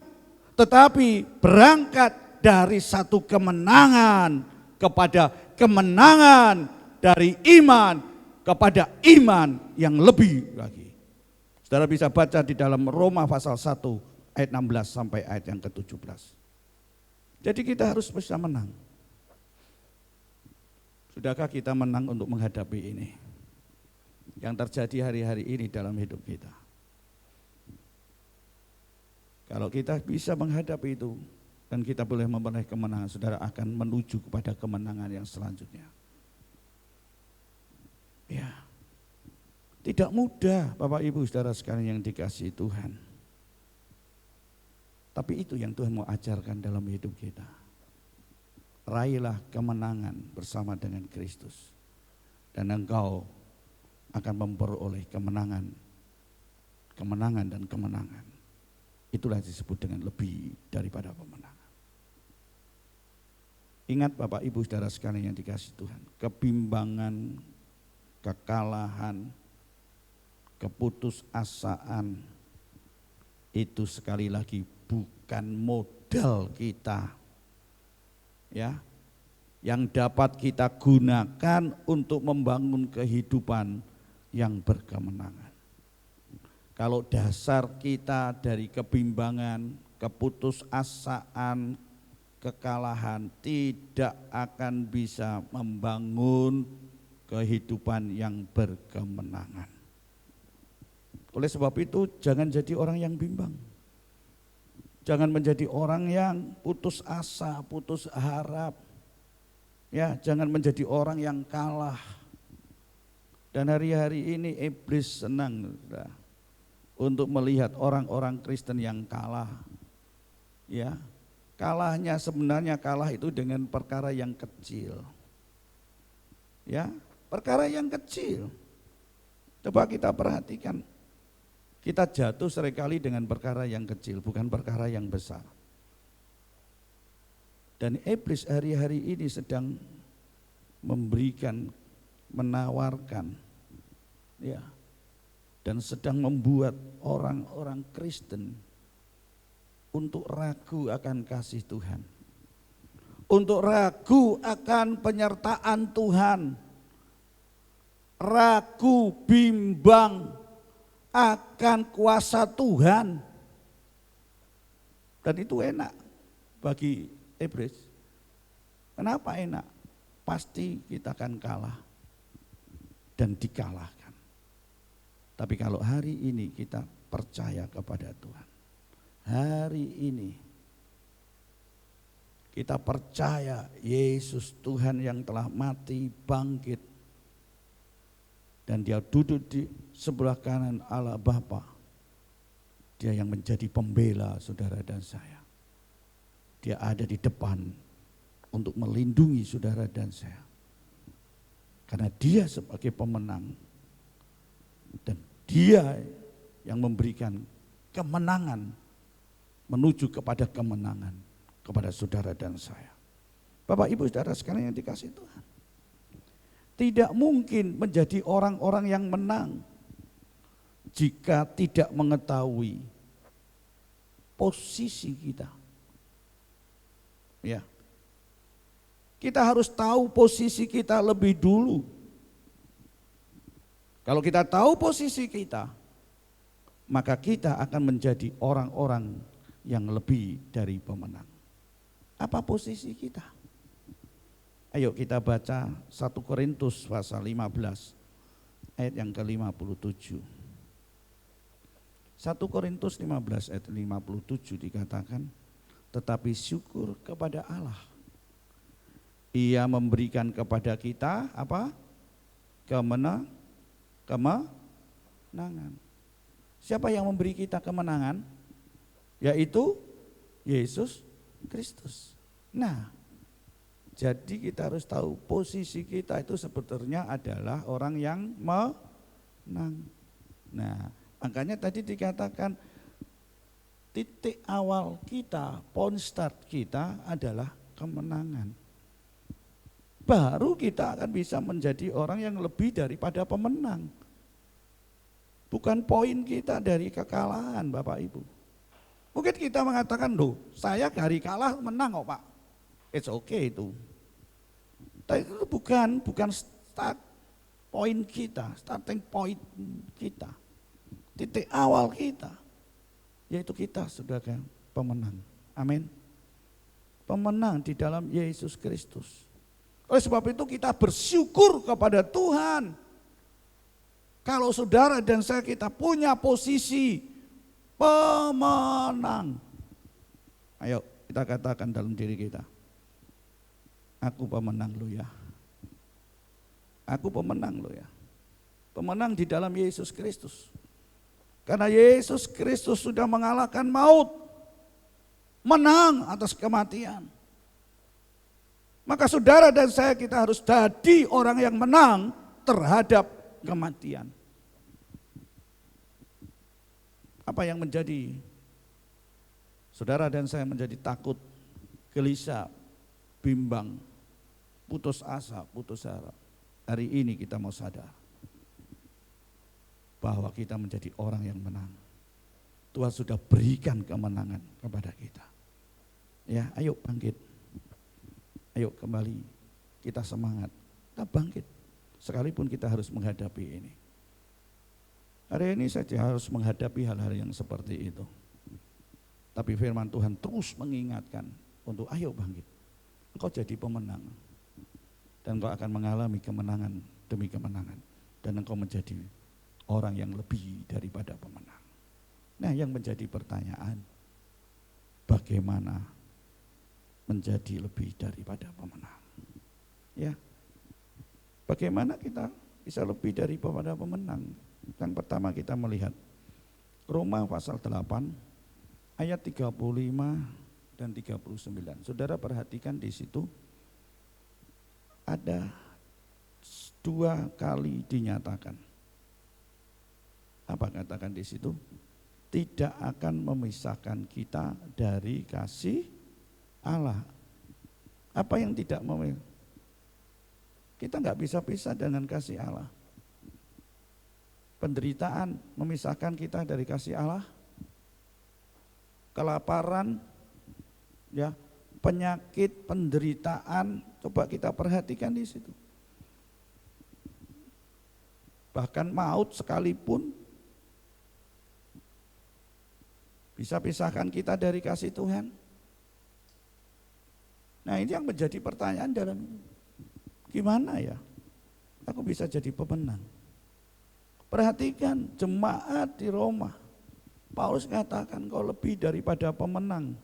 tetapi berangkat dari satu kemenangan kepada kemenangan, dari iman kepada iman yang lebih lagi. Saudara bisa baca di dalam Roma pasal 1 ayat 16 sampai ayat yang ke-17. Jadi kita harus bisa menang. Sudahkah kita menang untuk menghadapi ini? Yang terjadi hari-hari ini dalam hidup kita. Kalau kita bisa menghadapi itu dan kita boleh memperoleh kemenangan, saudara akan menuju kepada kemenangan yang selanjutnya. Ya, tidak mudah Bapak Ibu saudara sekalian yang dikasihi Tuhan. Tapi itu yang Tuhan mau ajarkan dalam hidup kita. Raihlah kemenangan bersama dengan Kristus. Dan engkau akan memperoleh kemenangan dan kemenangan. Itulah disebut dengan lebih daripada pemenangan. Ingat Bapak Ibu saudara sekalian yang dikasihi Tuhan, kebimbangan, kekalahan, keputusasaan itu sekali lagi bukan modal kita. Ya, yang dapat kita gunakan untuk membangun kehidupan yang berkemenangan. Kalau dasar kita dari kebimbangan, keputusasaan, kekalahan, tidak akan bisa membangun kehidupan yang berkemenangan. Oleh sebab itu jangan jadi orang yang bimbang. Jangan menjadi orang yang putus asa, putus harap. Ya, jangan menjadi orang yang kalah. Dan hari-hari ini iblis senang untuk melihat orang-orang Kristen yang kalah. Ya, kalahnya sebenarnya kalah itu dengan perkara yang kecil. Ya, perkara yang kecil. Coba kita perhatikan. Kita jatuh seringkali dengan perkara yang kecil, bukan perkara yang besar. Dan iblis hari-hari ini sedang memberikan, menawarkan, ya, dan sedang membuat orang-orang Kristen untuk ragu akan kasih Tuhan, untuk ragu akan penyertaan Tuhan, ragu, bimbang akan kuasa Tuhan. Dan itu enak bagi iblis. Kenapa enak? Pasti kita akan kalah. dan dikalahkan. Tapi kalau hari ini kita percaya kepada Tuhan, hari ini kita percaya Yesus Tuhan yang telah mati, bangkit, dan dia duduk di sebelah kanan Allah Bapa. Dia yang menjadi pembela saudara dan saya. Dia ada di depan untuk melindungi saudara dan saya. Karena dia sebagai pemenang dan dia yang memberikan kemenangan menuju kepada kemenangan kepada saudara dan saya. Bapak Ibu Saudara sekalian yang dikasihi Tuhan. Tidak mungkin menjadi orang-orang yang menang jika tidak mengetahui posisi kita. Ya. Kita harus tahu posisi kita lebih dulu. Kalau kita tahu posisi kita, maka kita akan menjadi orang-orang yang lebih dari pemenang. Apa posisi kita? Ayo kita baca 1 Korintus pasal 15 ayat yang ke-57. 1 Korintus 15 ayat 57 dikatakan, tetapi syukur kepada Allah. Ia memberikan kepada kita apa? Kemenangan. Siapa yang memberi kita kemenangan? Yaitu Yesus Kristus. Nah, jadi kita harus tahu posisi kita itu sebetulnya adalah orang yang menang. Nah, makanya tadi dikatakan titik awal kita, point start kita adalah kemenangan. Baru kita akan bisa menjadi orang yang lebih daripada pemenang. Bukan poin kita dari kekalahan Bapak Ibu. Mungkin kita mengatakan, loh saya dari kalah menang kok Pak. It's okay itu. Tapi itu bukan start point kita, starting point kita. Titik awal kita. Yaitu kita sebagai pemenang. Amin. Pemenang di dalam Yesus Kristus. Oleh sebab itu kita bersyukur kepada Tuhan. Kalau saudara dan saya kita punya posisi pemenang. Ayo kita katakan dalam diri kita. Aku pemenang lo ya. Aku pemenang lo ya. Pemenang di dalam Yesus Kristus. Karena Yesus Kristus sudah mengalahkan maut. Menang atas kematian. Maka saudara dan saya kita harus jadi orang yang menang terhadap kematian. Apa yang menjadi saudara dan saya menjadi takut, gelisah, bimbang, putus asa, putus harap. Hari ini kita mau sadar bahwa kita menjadi orang yang menang. Tuhan sudah berikan kemenangan kepada kita. Ya, ayo bangkit. Ayo kembali, kita semangat, kita bangkit. Sekalipun kita harus menghadapi ini. Hari ini saja harus menghadapi hal-hal yang seperti itu. Tapi firman Tuhan terus mengingatkan untuk ayo bangkit. Engkau jadi pemenang. Dan engkau akan mengalami kemenangan demi kemenangan. Dan engkau menjadi orang yang lebih daripada pemenang. Nah, yang menjadi pertanyaan, bagaimana menjadi lebih daripada pemenang? Ya, bagaimana kita bisa lebih daripada pemenang? Yang pertama kita melihat Roma pasal 8 ayat 35 dan 39. Saudara perhatikan di situ ada 2 kali dinyatakan. Apa katakan di situ? Tidak akan memisahkan kita dari kasih Allah. Apa yang tidak memisahkan? Kita nggak bisa pisah dengan kasih Allah. Penderitaan memisahkan kita dari kasih Allah. Kelaparan, ya, penyakit, penderitaan, coba kita perhatikan di situ. Bahkan maut sekalipun bisa pisahkan kita dari kasih Tuhan. Nah, ini yang menjadi pertanyaan dalam gimana ya? aku bisa jadi pemenang. Perhatikan jemaat di Roma. Paulus katakan kau lebih daripada pemenang.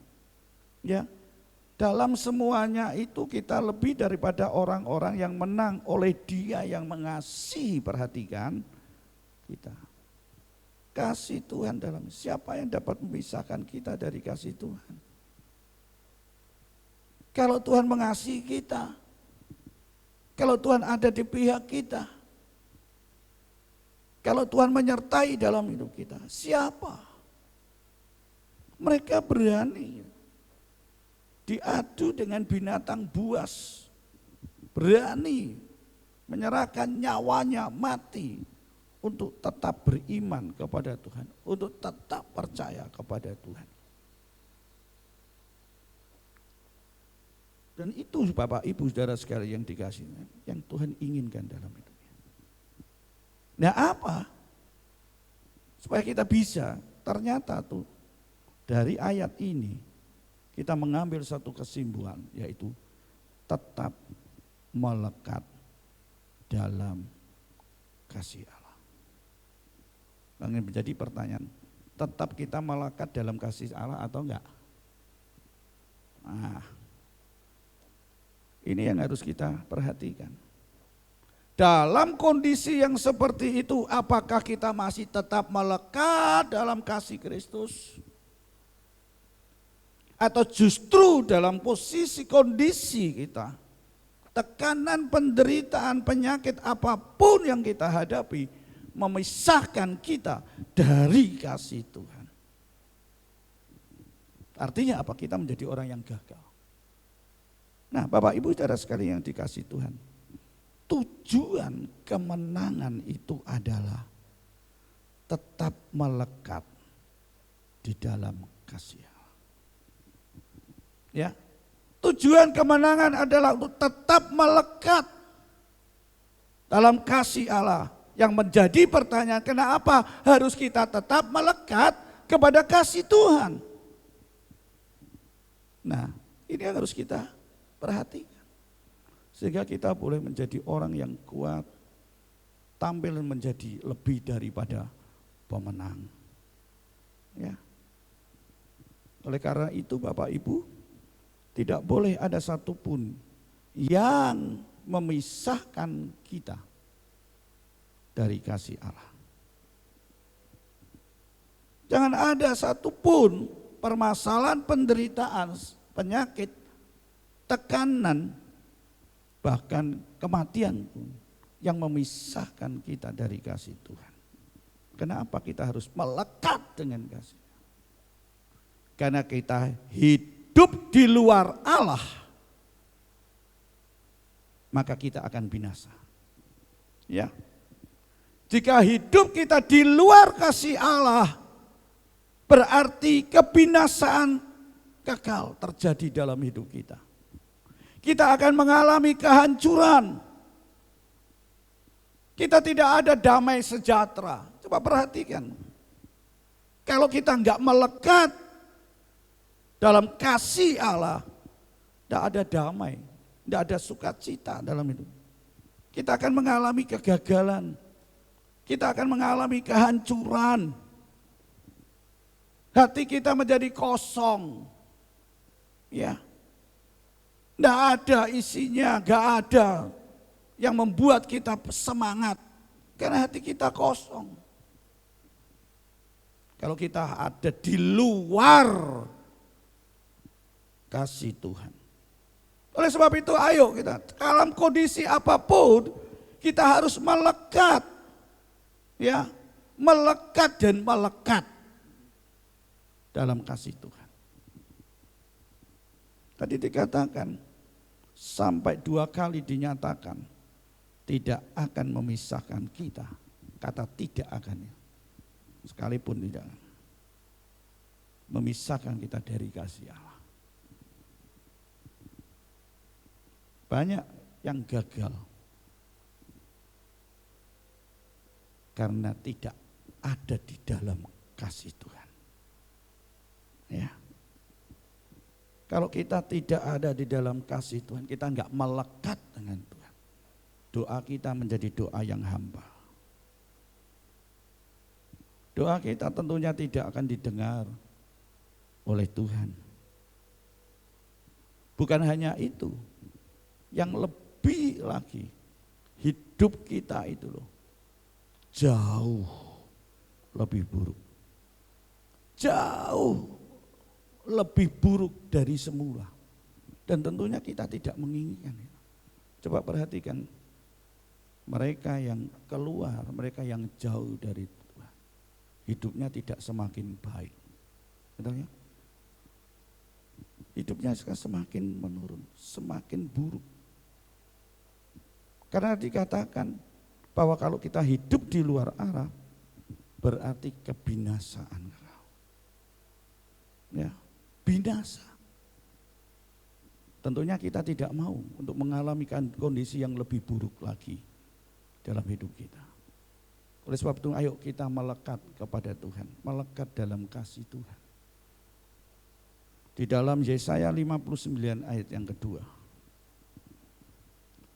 Ya. Dalam semuanya itu kita lebih daripada orang-orang yang menang oleh Dia yang mengasihi, perhatikan, kita. Kasih Tuhan dalam, siapa yang dapat memisahkan kita dari kasih Tuhan? Kalau Tuhan mengasihi kita, kalau Tuhan ada di pihak kita, kalau Tuhan menyertai dalam hidup kita, siapa? Mereka berani diadu dengan binatang buas, berani menyerahkan nyawanya mati untuk tetap beriman kepada Tuhan, untuk tetap percaya kepada Tuhan. Dan itu Bapak Ibu Saudara sekalian yang dikasihi, yang Tuhan inginkan dalam hidupnya. Nah apa? Supaya kita bisa, ternyata tuh dari ayat ini kita mengambil satu kesimpulan, yaitu tetap melekat dalam kasih Allah. Lalu menjadi pertanyaan, tetap kita melekat dalam kasih Allah atau enggak? Nah, ini yang harus kita perhatikan. Dalam kondisi yang seperti itu, apakah kita masih tetap melekat dalam kasih Kristus? Atau justru dalam posisi kondisi kita, tekanan, penderitaan, penyakit apapun yang kita hadapi memisahkan kita dari kasih Tuhan. Artinya apa? Kita menjadi orang yang gagal. Nah Bapak Ibu Saudara sekalian yang dikasih Tuhan, tujuan kemenangan itu adalah tetap melekat di dalam kasih Allah. Ya, tujuan kemenangan adalah untuk tetap melekat dalam kasih Allah. Yang menjadi pertanyaan, kenapa harus kita tetap melekat kepada kasih Tuhan? Nah, ini yang harus kita perhatikan. Sehingga kita boleh menjadi orang yang kuat, tampil menjadi lebih daripada pemenang. Ya. Oleh karena itu Bapak Ibu, tidak boleh ada satupun yang memisahkan kita dari kasih Allah. Jangan ada satupun permasalahan, penderitaan, penyakit, tekanan, bahkan kematian pun yang memisahkan kita dari kasih Tuhan. Kenapa kita harus melekat dengan kasih? Karena kita hidup di luar Allah, maka kita akan binasa. Ya. Jika hidup kita di luar kasih Allah, berarti kebinasaan kekal terjadi dalam hidup kita. Kita akan mengalami kehancuran. Kita tidak ada damai sejahtera. Coba perhatikan. Kalau kita enggak melekat dalam kasih Allah, tidak ada damai, tidak ada sukacita dalam hidup. Kita akan mengalami kegagalan, kita akan mengalami kehancuran. Hati kita menjadi kosong, ya, tidak ada isinya, tidak ada yang membuat kita semangat, karena hati kita kosong. Kalau kita ada di luar kasih Tuhan. Oleh sebab itu ayo kita dalam kondisi apapun kita harus melekat, ya, melekat dan melekat dalam kasih Tuhan. Tadi dikatakan sampai 2 kali dinyatakan tidak akan memisahkan kita. Kata tidak akan, ya. Sekalipun tidak memisahkan kita dari kasih Allah. Banyak yang gagal karena tidak ada di dalam kasih Tuhan. Ya. Kalau kita tidak ada di dalam kasih Tuhan, kita enggak melekat dengan Tuhan. doa kita menjadi doa yang hampa. Doa kita tentunya tidak akan didengar oleh Tuhan. Bukan hanya itu, yang lebih lagi, hidup kita itu loh jauh lebih buruk. Jauh lebih buruk dari semula. Dan tentunya kita tidak menginginkan itu. Coba perhatikan mereka yang keluar, mereka yang jauh dari Tuhan, hidupnya tidak semakin baik. Betul ya? Hidupnya semakin menurun, semakin buruk. Karena dikatakan bahwa kalau kita hidup di luar arah, berarti kebinasaan. Ya, binasa. Tentunya kita tidak mau untuk mengalami kondisi yang lebih buruk lagi dalam hidup kita. Oleh sebab itu ayo kita melekat kepada Tuhan, melekat dalam kasih Tuhan. Di dalam Yesaya 59 ayat yang kedua,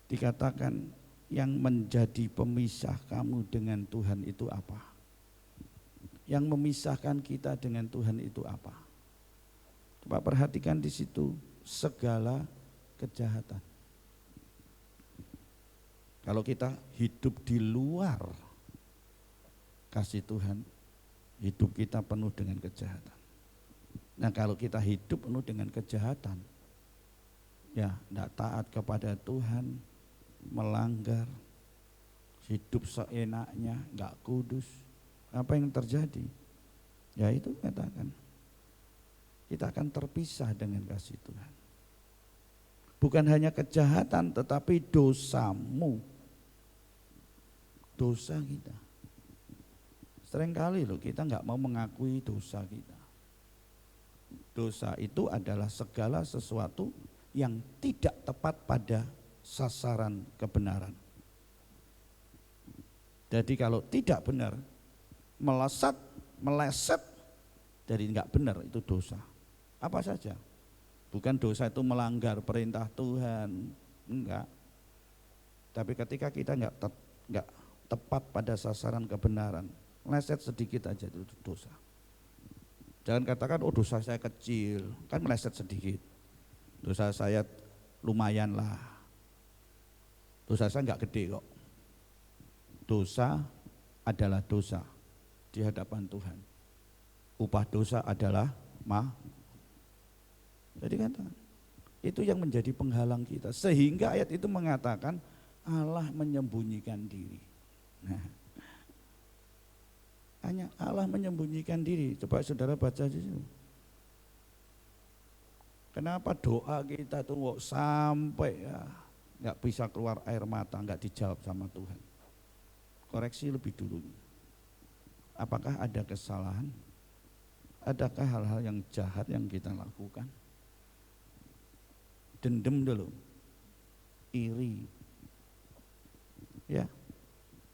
dikatakan yang menjadi pemisah kamu dengan Tuhan itu apa? Yang memisahkan kita dengan Tuhan itu apa? Coba perhatikan di situ, segala kejahatan. Kalau kita hidup di luar kasih Tuhan, hidup kita penuh dengan kejahatan. Nah kalau kita hidup penuh dengan kejahatan, ya tidak taat kepada Tuhan, melanggar, hidup seenaknya, nggak kudus, apa yang terjadi? Ya itu katakan, kita akan terpisah dengan kasih Tuhan. Bukan hanya kejahatan tetapi dosamu, dosa kita. Seringkali loh kita nggak mau mengakui dosa kita. Dosa itu adalah segala sesuatu yang tidak tepat pada sasaran kebenaran. Jadi kalau tidak benar, meleset dari nggak benar itu dosa. Apa saja? Bukan dosa itu melanggar perintah Tuhan, enggak. Tapi ketika kita enggak tepat pada sasaran kebenaran, meleset sedikit aja itu dosa. Jangan katakan oh dosa saya kecil, kan meleset sedikit. Dosa saya lumayan lah. Dosa saya enggak gede kok. Dosa adalah dosa di hadapan Tuhan. Upah dosa adalah Jadi katakan, itu yang menjadi penghalang kita. Sehingga ayat itu mengatakan Allah menyembunyikan diri. Nah, hanya Allah menyembunyikan diri. Coba saudara baca di situ. Kenapa doa kita tuh sampai ya nggak bisa keluar air mata, nggak dijawab sama Tuhan? Koreksi lebih dulu. Apakah ada kesalahan? Adakah hal-hal yang jahat yang kita lakukan? Dendam dulu, iri, ya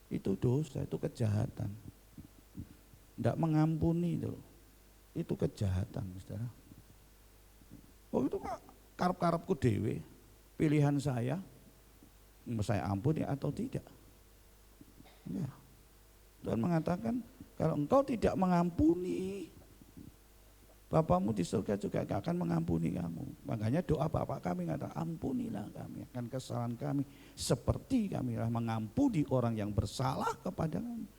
itu dosa, itu kejahatan. Tidak mengampuni itu kejahatan, saudara. Oh itu karep-karepku dewe, pilihan saya ampuni atau tidak. Ya. Tuhan mengatakan kalau engkau tidak mengampuni, Bapamu di surga juga gak akan mengampuni kamu. Makanya doa Bapa kami mengatakan ampunilah kami akan kesalahan kami seperti kami lah mengampuni orang yang bersalah kepada kami.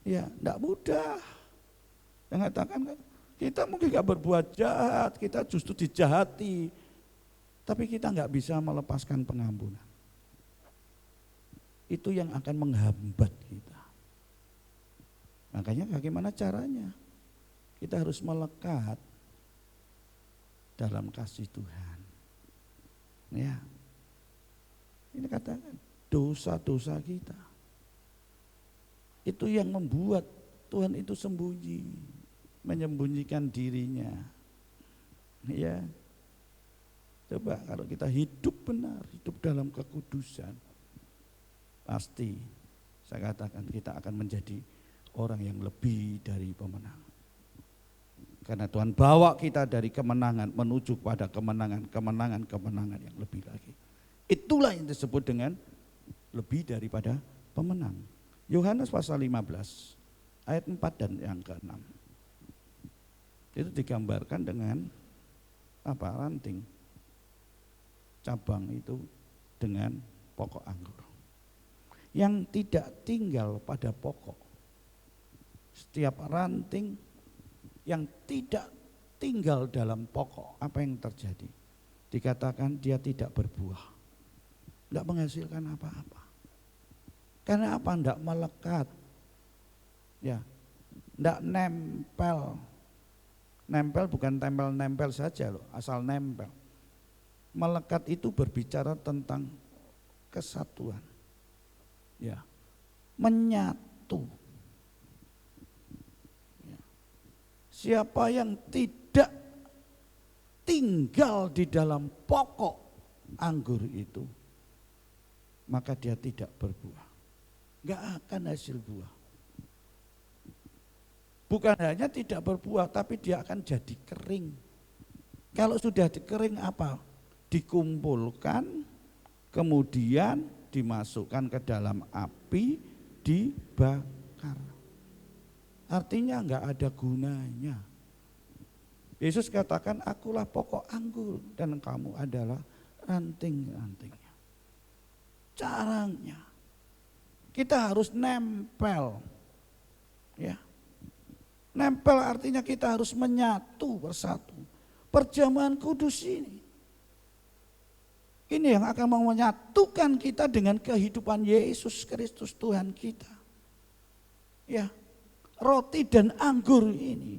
Ya, tidak mudah. Yang katakan kita mungkin gak berbuat jahat, kita justru dijahati, tapi kita gak bisa melepaskan pengampunan. Itu yang akan menghambat kita. Makanya bagaimana caranya? Kita harus melekat dalam kasih Tuhan. Ya, ini katakan dosa-dosa kita. Itu yang membuat Tuhan itu sembunyi, menyembunyikan dirinya. Ya, coba kalau kita hidup benar, hidup dalam kekudusan, pasti saya katakan kita akan menjadi orang yang lebih dari pemenang. Karena Tuhan bawa kita dari kemenangan menuju pada kemenangan yang lebih lagi. Itulah yang disebut dengan lebih daripada pemenang. Yohanes pasal 15 ayat 4 dan yang ke-6. Itu digambarkan dengan ranting. Cabang itu dengan pokok anggur. Yang tidak tinggal pada pokok. Setiap ranting yang tidak tinggal dalam pokok, apa yang terjadi? Dikatakan dia tidak berbuah. Tidak menghasilkan apa-apa. Karena apa? Tidak melekat. Ya, tidak nempel. Nempel bukan tempel-nempel saja loh, asal nempel. Melekat itu berbicara tentang kesatuan. Ya, menyatu. Ya. Siapa yang tidak tinggal di dalam pokok anggur itu, maka dia tidak berbuah. Enggak akan hasil buah. Bukan hanya tidak berbuah, tapi dia akan jadi kering. Kalau sudah kering apa? Dikumpulkan, kemudian dimasukkan ke dalam api, dibakar. Artinya enggak ada gunanya. Yesus katakan, akulah pokok anggur dan kamu adalah ranting-rantingnya. Caranya, kita harus nempel. Ya. Nempel artinya kita harus menyatu bersatu. Perjamuan kudus ini yang akan menyatukan kita dengan kehidupan Yesus Kristus Tuhan kita. Ya, roti dan anggur ini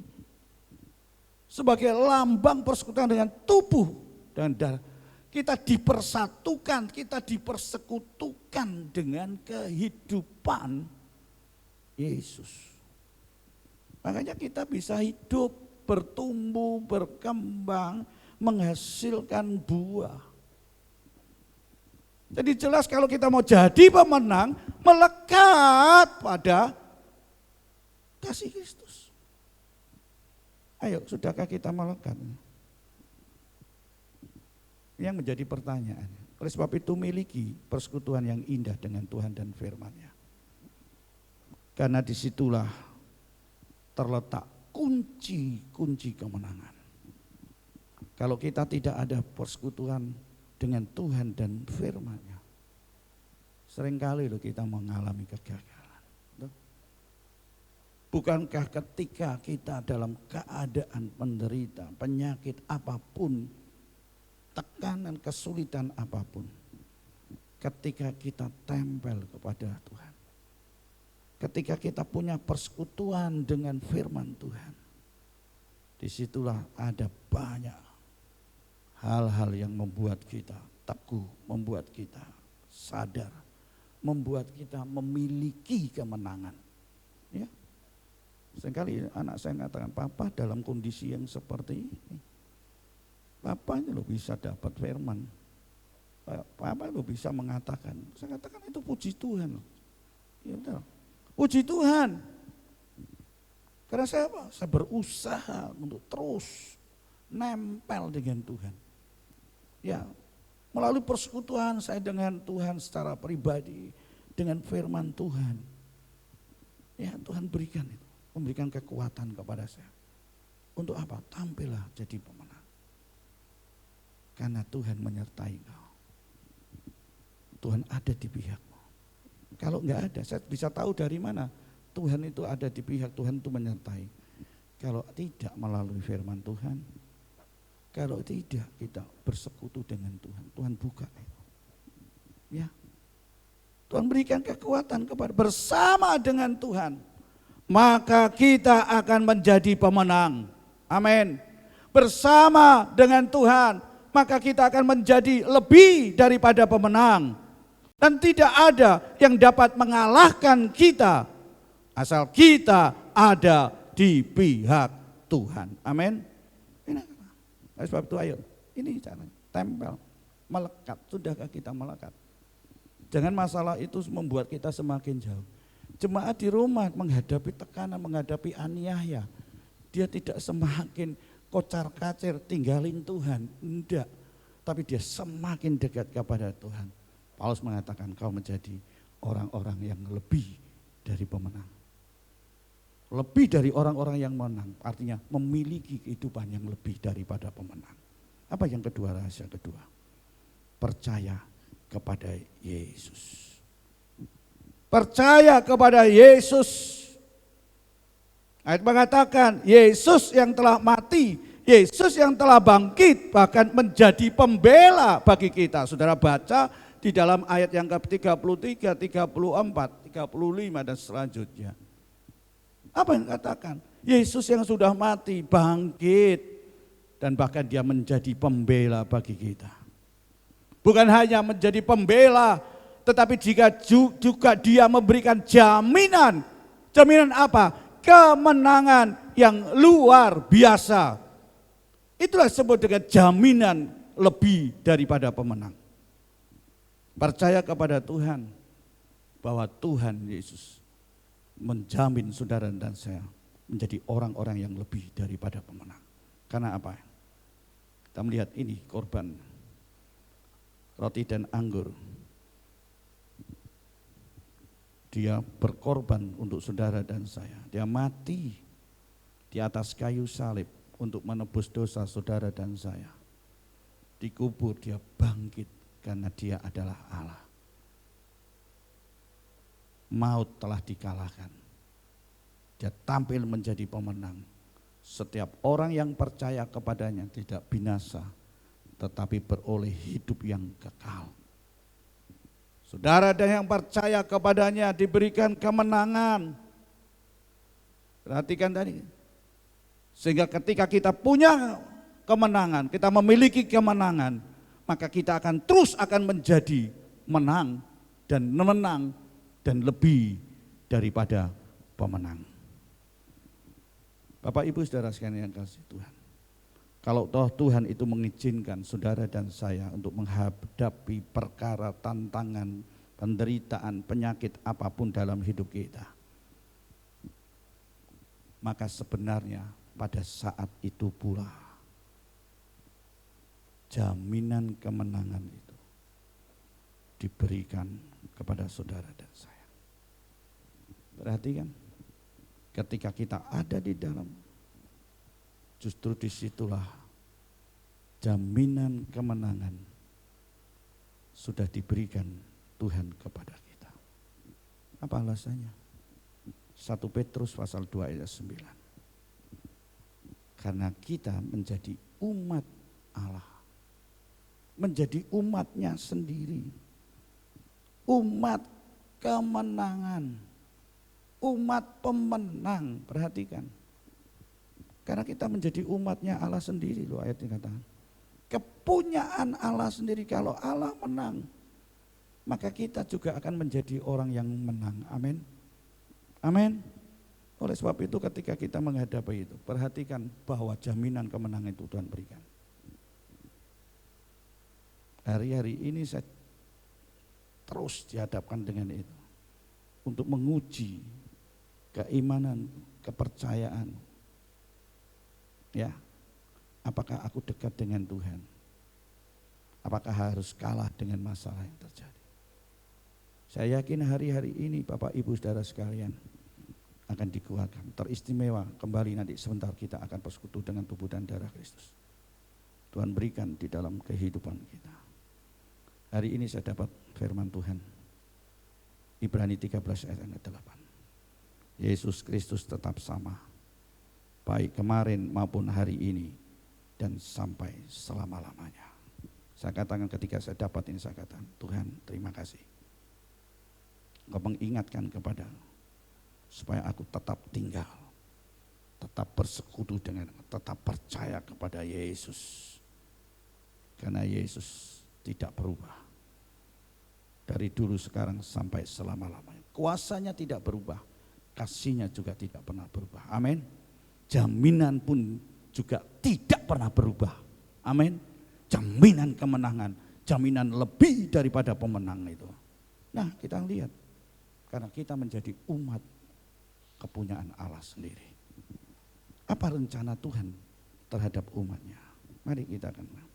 sebagai lambang persekutuan dengan tubuh dan darah. Kita dipersatukan, kita dipersekutukan dengan kehidupan Yesus. Makanya kita bisa hidup, bertumbuh, berkembang, menghasilkan buah. Jadi jelas kalau kita mau jadi pemenang, melekat pada kasih Kristus. Ayo, sudahkah kita melekat? Yang menjadi pertanyaan. Oleh sebab itu miliki persekutuan yang indah dengan Tuhan dan firman-Nya. Karena disitulah terletak kunci kemenangan. Kalau kita tidak ada persekutuan dengan Tuhan dan firman-Nya, seringkali kita mengalami kegagalan. Bukankah ketika kita dalam keadaan menderita, penyakit apapun, tekanan, kesulitan apapun, ketika kita tempel kepada Tuhan, ketika kita punya persekutuan dengan firman Tuhan, disitulah ada banyak hal-hal yang membuat kita teguh, membuat kita sadar, membuat kita memiliki kemenangan. Ya. Seringkali anak saya mengatakan, papa dalam kondisi yang seperti ini, papa ini lo bisa dapat firman, papa lo bisa mengatakan, saya katakan itu puji Tuhan. Ya betul. Puji Tuhan. Karena saya apa? Saya berusaha untuk terus nempel dengan Tuhan. Ya, melalui persekutuan saya dengan Tuhan secara pribadi, dengan firman Tuhan. Ya, Tuhan berikan itu, memberikan kekuatan kepada saya. Untuk apa? Tampillah jadi pemenang. Karena Tuhan menyertai kau. Tuhan ada di pihakmu. Kalau enggak ada, saya bisa tahu dari mana Tuhan itu ada di pihak, Tuhan itu menyertai. Kalau tidak melalui firman Tuhan, kalau tidak kita bersekutu dengan Tuhan, Tuhan buka itu. Ya. Tuhan berikan kekuatan kepada bersama dengan Tuhan, maka kita akan menjadi pemenang. Amin. Bersama dengan Tuhan, maka kita akan menjadi lebih daripada pemenang. Dan tidak ada yang dapat mengalahkan kita asal kita ada di pihak Tuhan. Amin. Ini sebab itu ayo, ini cara tempel, melekat. Sudahkah kita melekat? Jangan masalah itu membuat kita semakin jauh. Jemaat di rumah menghadapi tekanan, menghadapi aniaya, dia tidak semakin kocar-kacir tinggalin Tuhan, enggak. Tapi dia semakin dekat kepada Tuhan. Paulus mengatakan kau menjadi orang-orang yang lebih dari pemenang. Lebih dari orang-orang yang menang, artinya memiliki kehidupan yang lebih daripada pemenang. Apa yang kedua, rahasia kedua? Percaya kepada Yesus. Percaya kepada Yesus. Ayat mengatakan Yesus yang telah mati, Yesus yang telah bangkit, bahkan menjadi pembela bagi kita. Saudara baca di dalam ayat yang ke-33, 34, 35 dan selanjutnya. Apa yang katakan? Yesus yang sudah mati, bangkit, dan bahkan dia menjadi pembela bagi kita. Bukan hanya menjadi pembela, tetapi juga dia memberikan jaminan. Jaminan apa? Kemenangan yang luar biasa. Itulah disebut dengan jaminan lebih daripada pemenang. Percaya kepada Tuhan bahwa Tuhan Yesus menjamin saudara dan saya menjadi orang-orang yang lebih daripada pemenang. Karena apa? Kita melihat ini korban roti dan anggur. Dia berkorban untuk saudara dan saya. Dia mati di atas kayu salib untuk menebus dosa saudara dan saya. Dikubur, dia bangkit karena dia adalah Allah. Maut telah dikalahkan. Dia tampil menjadi pemenang. Setiap orang yang percaya kepadanya tidak binasa, tetapi beroleh hidup yang kekal. Saudara dan yang percaya kepadanya diberikan kemenangan. Perhatikan tadi. Sehingga ketika kita punya kemenangan, kita memiliki kemenangan, maka kita akan terus akan menjadi menang dan lebih daripada pemenang. Bapak Ibu saudara sekalian yang kasih Tuhan. Kalau toh Tuhan itu mengizinkan saudara dan saya untuk menghadapi perkara, tantangan, penderitaan, penyakit apapun dalam hidup kita, maka sebenarnya pada saat itu pula jaminan kemenangan itu diberikan kepada saudara dan saya. Perhatikan, ketika kita ada di dalam, justru disitulah jaminan kemenangan sudah diberikan Tuhan kepada kita. Apa alasannya? 1 Petrus pasal 2 ayat 9. Karena kita menjadi umat Allah, menjadi umatnya sendiri, umat kemenangan, umat pemenang. Perhatikan, karena kita menjadi umatnya Allah sendiri loh, ayatnya katakan. Kepunyaan Allah sendiri. Kalau Allah menang, maka kita juga akan menjadi orang yang menang. Amin. Amin. Oleh sebab itu ketika kita menghadapi itu, perhatikan bahwa jaminan kemenangan itu Tuhan berikan. Hari-hari ini saya terus dihadapkan dengan itu. Untuk menguji keimanan, kepercayaan. Ya, apakah aku dekat dengan Tuhan? Apakah harus kalah dengan masalah yang terjadi? Saya yakin hari-hari ini Bapak Ibu saudara sekalian akan dikuatkan, teristimewa kembali nanti sebentar kita akan bersekutu dengan tubuh dan darah Kristus. Tuhan berikan di dalam kehidupan kita. Hari ini saya dapat firman Tuhan. Ibrani 13 ayat 8. Yesus Kristus tetap sama, baik kemarin maupun hari ini dan sampai selama-lamanya. Saya katakan ketika saya dapat ini, saya katakan Tuhan terima kasih. Engkau mengingatkan kepada supaya aku tetap tinggal, tetap bersekutu dengan, tetap percaya kepada Yesus. Karena Yesus tidak berubah. Dari dulu sekarang sampai selama-lamanya. Kuasanya tidak berubah, kasihnya juga tidak pernah berubah. Amin. Jaminan pun juga tidak pernah berubah. Amin. Jaminan kemenangan, jaminan lebih daripada pemenang itu. Nah, kita lihat, karena kita menjadi umat kepunyaan Allah sendiri. Apa rencana Tuhan terhadap umatnya? Mari kita akan.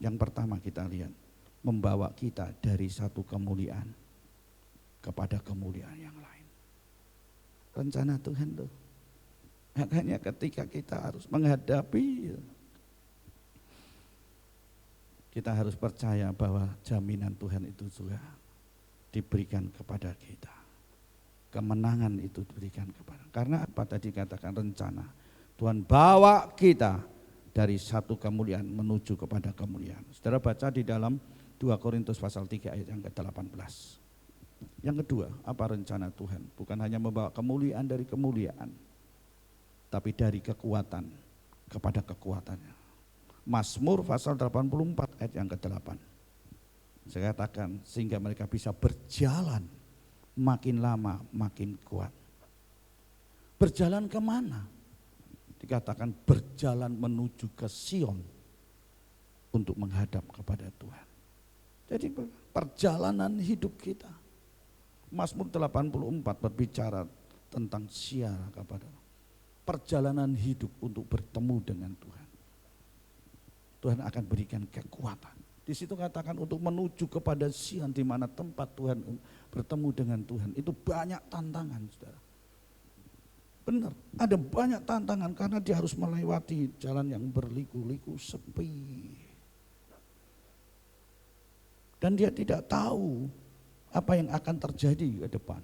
Yang pertama kita lihat, membawa kita dari satu kemuliaan kepada kemuliaan yang lain. Rencana Tuhan tuh. Makanya ketika kita harus menghadapi, kita harus percaya bahwa jaminan Tuhan itu juga diberikan kepada kita. Kemenangan itu diberikan kepada. Karena apa tadi katakan rencana. Tuhan bawa kita dari satu kemuliaan menuju kepada kemuliaan. Saudara baca di dalam 2 Korintus pasal 3 ayat yang ke-18. Yang kedua, apa rencana Tuhan? Bukan hanya membawa kemuliaan dari kemuliaan, tapi dari kekuatan kepada kekuatannya. Mazmur pasal 84 ayat yang ke-8. Saya katakan sehingga mereka bisa berjalan makin lama makin kuat. Berjalan kemana? Dikatakan berjalan menuju ke Sion untuk menghadap kepada Tuhan. Jadi perjalanan hidup kita. Mazmur 84 berbicara tentang ziarah kepada perjalanan hidup untuk bertemu dengan Tuhan. Tuhan akan berikan kekuatan. Di situ katakan untuk menuju kepada Sion, di mana tempat Tuhan bertemu dengan Tuhan. Itu banyak tantangan, saudara. Benar, ada banyak tantangan karena dia harus melewati jalan yang berliku-liku sepi. Dan dia tidak tahu apa yang akan terjadi ke depan.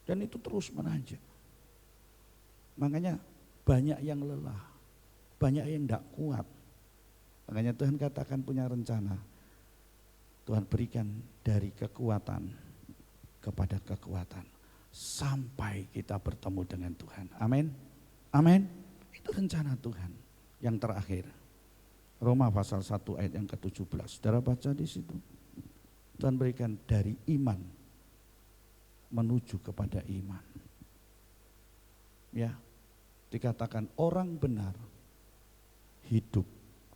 Dan itu terus menanjak. Makanya banyak yang lelah, banyak yang tidak kuat. Makanya Tuhan katakan punya rencana. Tuhan berikan dari kekuatan kepada kekuatan. Sampai kita bertemu dengan Tuhan. Amin. Amin. Itu rencana Tuhan. Yang terakhir, Roma pasal 1 ayat yang ke-17. Saudara baca di situ. Tuhan berikan dari iman menuju kepada iman. Ya, dikatakan orang benar hidup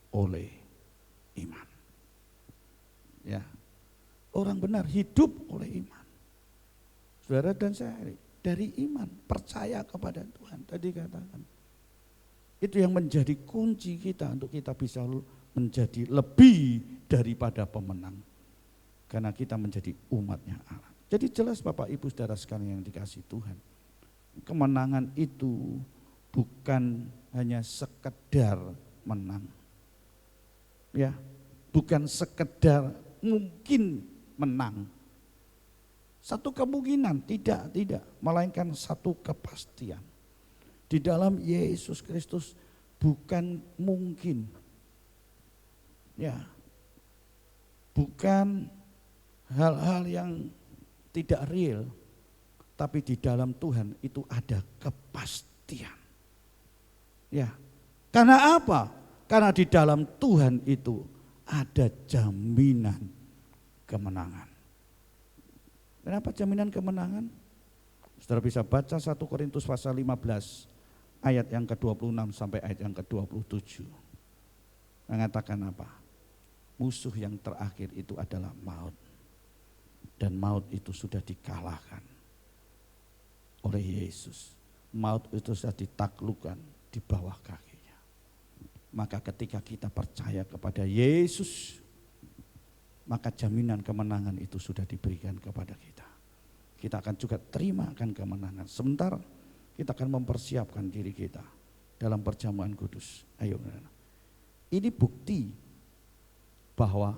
oleh iman. Ya, orang benar hidup oleh iman. Saudara dan saya dari iman, percaya kepada Tuhan. Tadi katakan, itu yang menjadi kunci kita untuk kita bisa menjadi lebih daripada pemenang. Karena kita menjadi umatnya Allah. Jadi jelas Bapak Ibu Saudara sekalian yang dikasihi Tuhan. Kemenangan itu bukan hanya sekedar menang. Ya, bukan sekedar mungkin menang. Satu kemungkinan, tidak, melainkan satu kepastian. Di dalam Yesus Kristus bukan mungkin. Ya. Bukan hal-hal yang tidak real, tapi di dalam Tuhan itu ada kepastian. Ya. Karena apa? Karena di dalam Tuhan itu ada jaminan kemenangan. Kenapa jaminan kemenangan? Saudara bisa baca 1 Korintus pasal 15 ayat yang ke-26 sampai ayat yang ke-27. Mengatakan apa? Musuh yang terakhir itu adalah maut. Dan maut itu sudah dikalahkan oleh Yesus. Maut itu sudah ditaklukkan di bawah kakinya. Maka ketika kita percaya kepada Yesus, maka jaminan kemenangan itu sudah diberikan kepada kita. Kita akan juga terima akan kemenangan. Sebentar kita akan mempersiapkan diri kita dalam perjamuan kudus. Ayo, ini bukti bahwa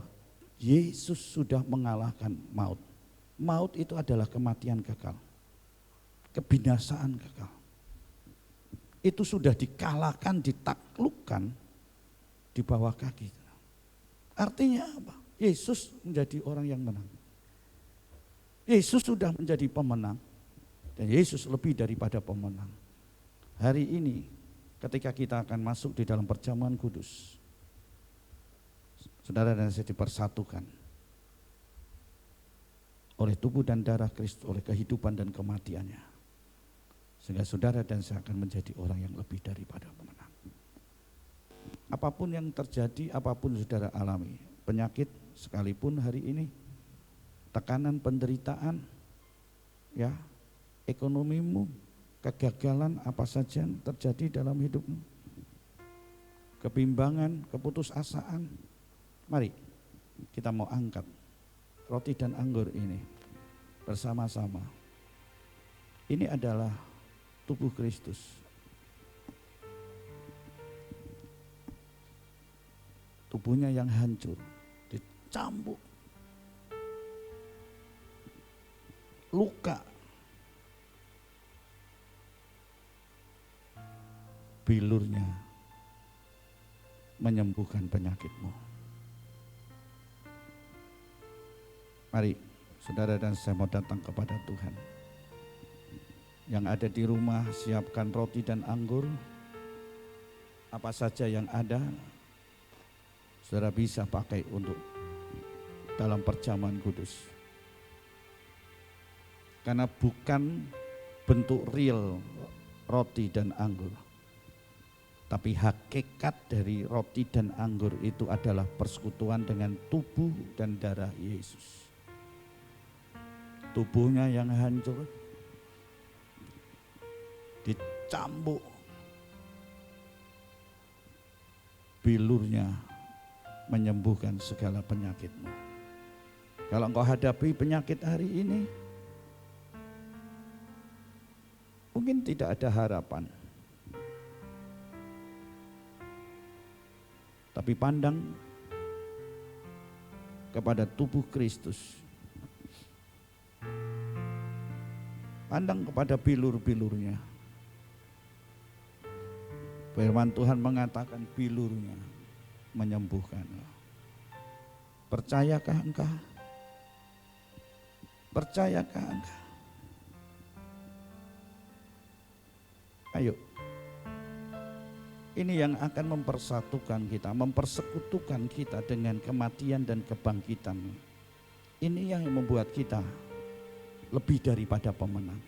Yesus sudah mengalahkan maut. Maut itu adalah kematian kekal, kebinasaan kekal. Itu sudah dikalahkan, ditaklukkan di bawah kaki. Artinya apa? Yesus menjadi orang yang menang. Yesus sudah menjadi pemenang. Dan Yesus lebih daripada pemenang. Hari ini ketika kita akan masuk di dalam perjamuan kudus, saudara dan saya dipersatukan oleh tubuh dan darah Kristus, oleh kehidupan dan kematiannya. Sehingga saudara dan saya akan menjadi orang yang lebih daripada pemenang. Apapun yang terjadi, apapun saudara alami, penyakit sekalipun hari ini, tekanan, penderitaan, ya, ekonomimu, kegagalan apa saja yang terjadi dalam hidupmu, kebimbangan, keputusasaan, mari kita mau angkat roti dan anggur ini bersama-sama. Ini adalah tubuh Kristus. Tubuhnya yang hancur, dicambuk, luka, bilurnya menyembuhkan penyakitmu. Mari saudara dan saya mau datang kepada Tuhan. Yang ada di rumah siapkan roti dan anggur. Apa saja yang ada saudara bisa pakai untuk dalam perjamuan kudus. Karena bukan bentuk real roti dan anggur. Tapi hakikat dari roti dan anggur itu adalah persekutuan dengan tubuh dan darah Yesus. Tubuhnya yang hancur, dicambuk, bilurnya menyembuhkan segala penyakitmu. Kalau engkau hadapi penyakit hari ini, mungkin tidak ada harapan. Tapi pandang kepada tubuh Kristus. Pandang kepada bilur-bilurnya. Firman Tuhan mengatakan bilurnya menyembuhkan. Percayakah engkau? Percayakah engkau? Ayo. Ini yang akan mempersatukan kita, mempersekutukan kita dengan kematian dan kebangkitan. Ini yang membuat kita lebih daripada pemenang.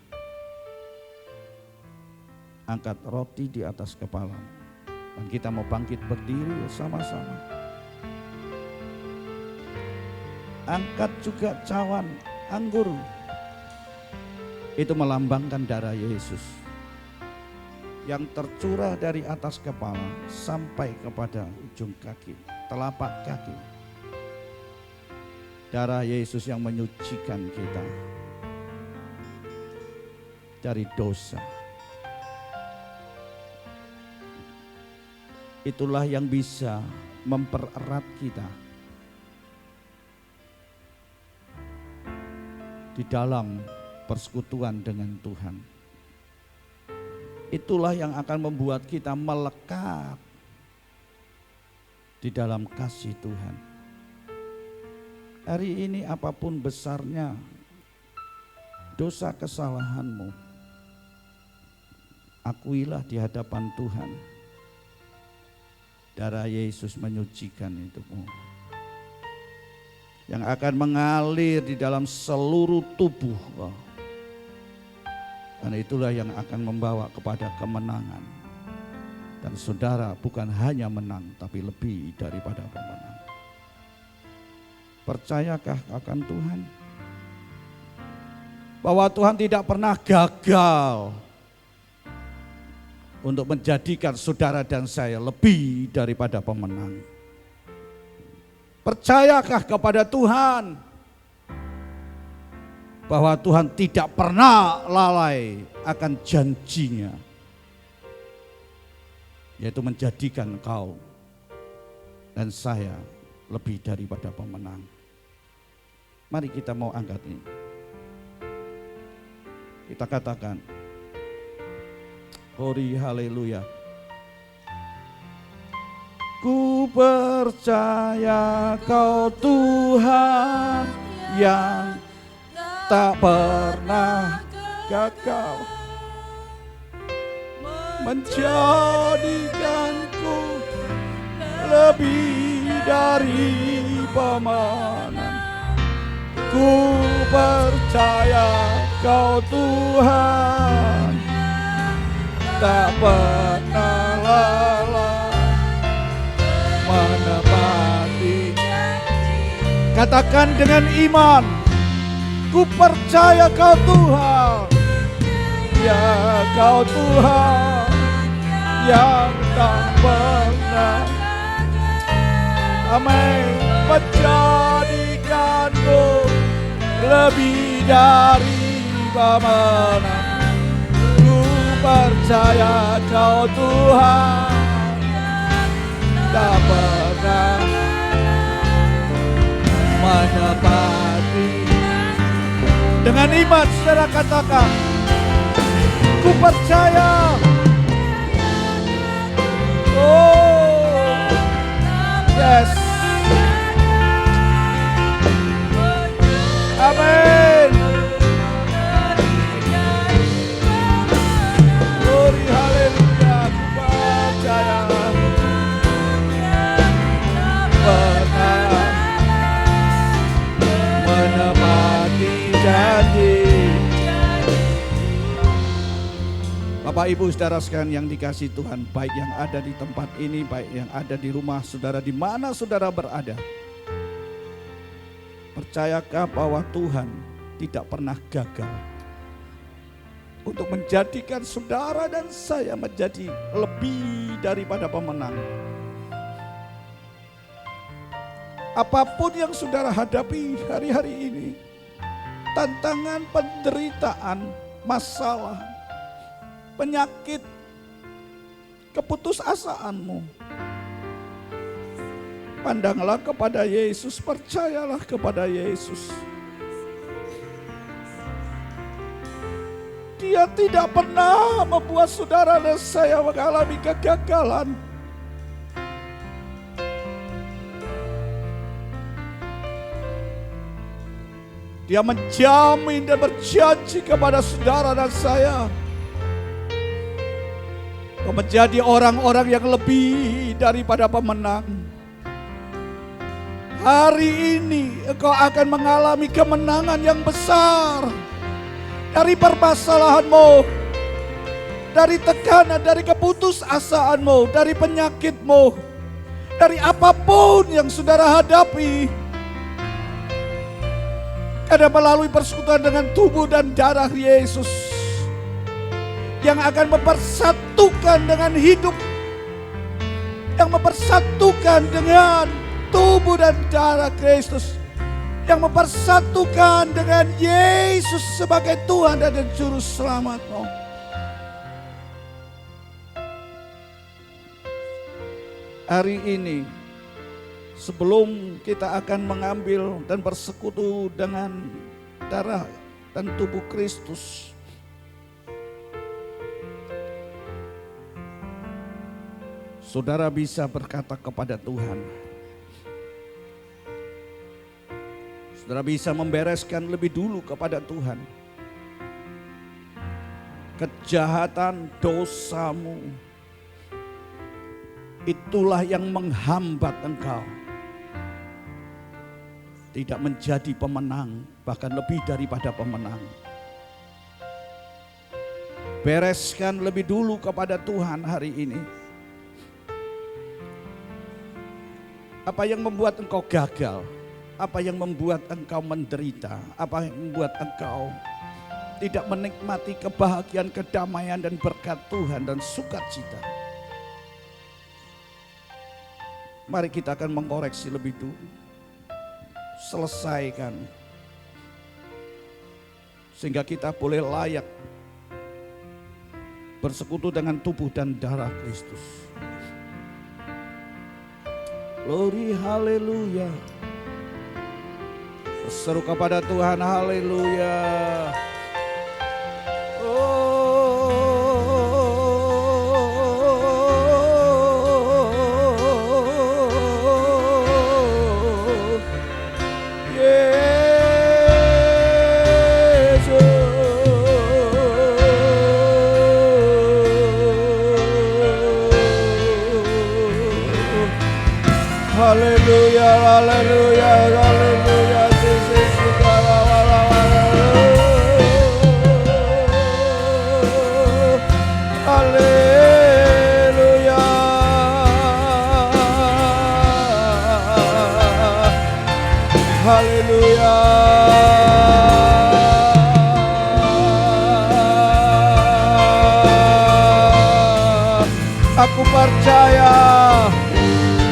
Angkat roti di atas kepala. Dan kita mau bangkit berdiri sama-sama. Angkat juga cawan anggur. Itu melambangkan darah Yesus. Yang tercurah dari atas kepala sampai kepada ujung kaki, telapak kaki. Darah Yesus yang menyucikan kita dari dosa. Itulah yang bisa mempererat kita di dalam persekutuan dengan Tuhan. Itulah yang akan membuat kita melekat di dalam kasih Tuhan. Hari ini apapun besarnya dosa kesalahanmu, akuilah di hadapan Tuhan. Darah Yesus menyucikan hidupmu. Yang akan mengalir di dalam seluruh tubuh. Karena itulah yang akan membawa kepada kemenangan. Dan saudara bukan hanya menang, tapi lebih daripada pemenang. Percayakah akan Tuhan? Bahwa Tuhan tidak pernah gagal untuk menjadikan saudara dan saya lebih daripada pemenang. Percayakah kepada Tuhan bahwa Tuhan tidak pernah lalai akan janjinya, yaitu menjadikan kau dan saya lebih daripada pemenang. Mari kita mau angkat ini. Kita katakan, Hori haleluya. Ku percaya kau Tuhan yang tak pernah gagal, menjadikanku lebih dari pemenang. Ku percaya kau Tuhan tak pernah lalai menepati. Katakan dengan iman, ku percaya kau Tuhan, ya kau Tuhan yang tak pernah. Amin. menjadikanku lebih dari pemenang. Ku percaya Kau Tuhan tak pernah menepati. Dengan iman saudara katakan, ku percaya. Oh, yes. Amin. Glory, haleluya. Ku percaya pernah menepati janji. Bapak Ibu saudara sekalian yang dikasihi Tuhan, baik yang ada di tempat ini, baik yang ada di rumah saudara, di mana saudara berada. Percayakah bahwa Tuhan tidak pernah gagal untuk menjadikan saudara dan saya menjadi lebih daripada pemenang? Apapun yang saudara hadapi hari-hari ini, tantangan, penderitaan, masalah, penyakit, keputusasaanmu, pandanglah kepada Yesus, percayalah kepada Yesus. Dia tidak pernah membuat saudara dan saya mengalami kegagalan. Dia menjamin dan berjanji kepada saudara dan saya menjadi orang-orang yang lebih daripada pemenang. Hari ini engkau akan mengalami kemenangan yang besar dari permasalahanmu, dari tekanan, dari keputusasaanmu, dari penyakitmu, dari apapun yang saudara hadapi. Karena melalui persekutuan dengan tubuh dan darah Yesus yang akan mempersatukan dengan hidup, yang mempersatukan dengan tubuh dan darah Kristus, yang mempersatukan dengan Yesus sebagai Tuhan dan Juru Selamatmu. Hari ini, sebelum kita akan mengambil dan bersekutu dengan darah dan tubuh Kristus, saudara bisa berkata kepada Tuhan. Saudara bisa membereskan lebih dulu kepada Tuhan kejahatan dosamu. Itulah yang menghambat engkau tidak menjadi pemenang, bahkan lebih daripada pemenang. Bereskan lebih dulu kepada Tuhan hari ini. Apa yang membuat engkau gagal? Apa yang membuat engkau menderita? Apa yang membuat engkau tidak menikmati kebahagiaan, kedamaian dan berkat Tuhan dan sukacita? Mari kita akan mengkoreksi lebih dulu. Selesaikan. Sehingga kita boleh layak bersekutu dengan tubuh dan darah Kristus. Glory, haleluya. Seru kepada Tuhan, haleluya. Haleluya, haleluya, haleluya. Haleluya. Haleluya.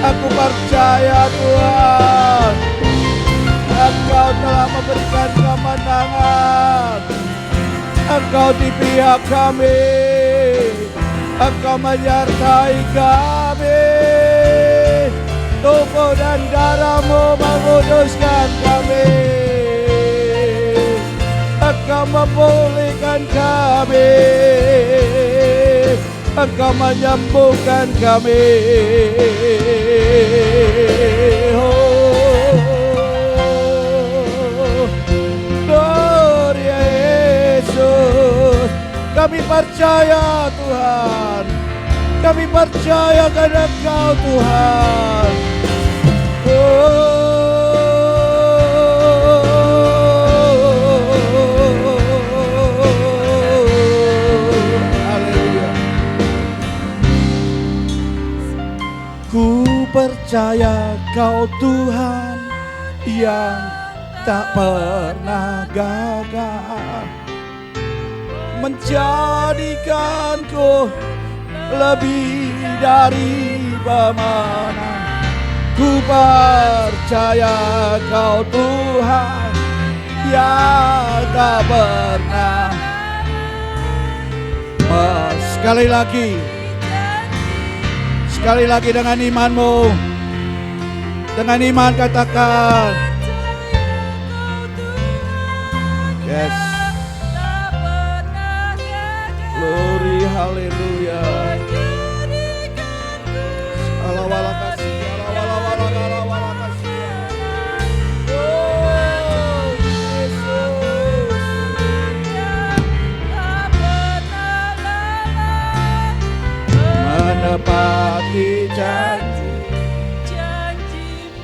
Aku percaya Tuhan. Engkau di pihak kami, Engkau menyertai kami. Tubuh dan darah-Mu menguduskan kami, Engkau memulihkan kami, Engkau menyembuhkan kami. Gloria Yesus. Kami percaya Tuhan, kami percaya kepada Engkau Tuhan. Haleluya. Ku percaya Kau Tuhan yang tak pernah gagal, menjadikanku lebih dari pemenang. Ku percaya Kau Tuhan yang tak pernah. Sekali lagi dengan imanmu, dengan iman katakan yes. Glory, haleluya. Alawala kasih, alawala kasih. Oh, Yesus. Menepati janji-janji-Mu.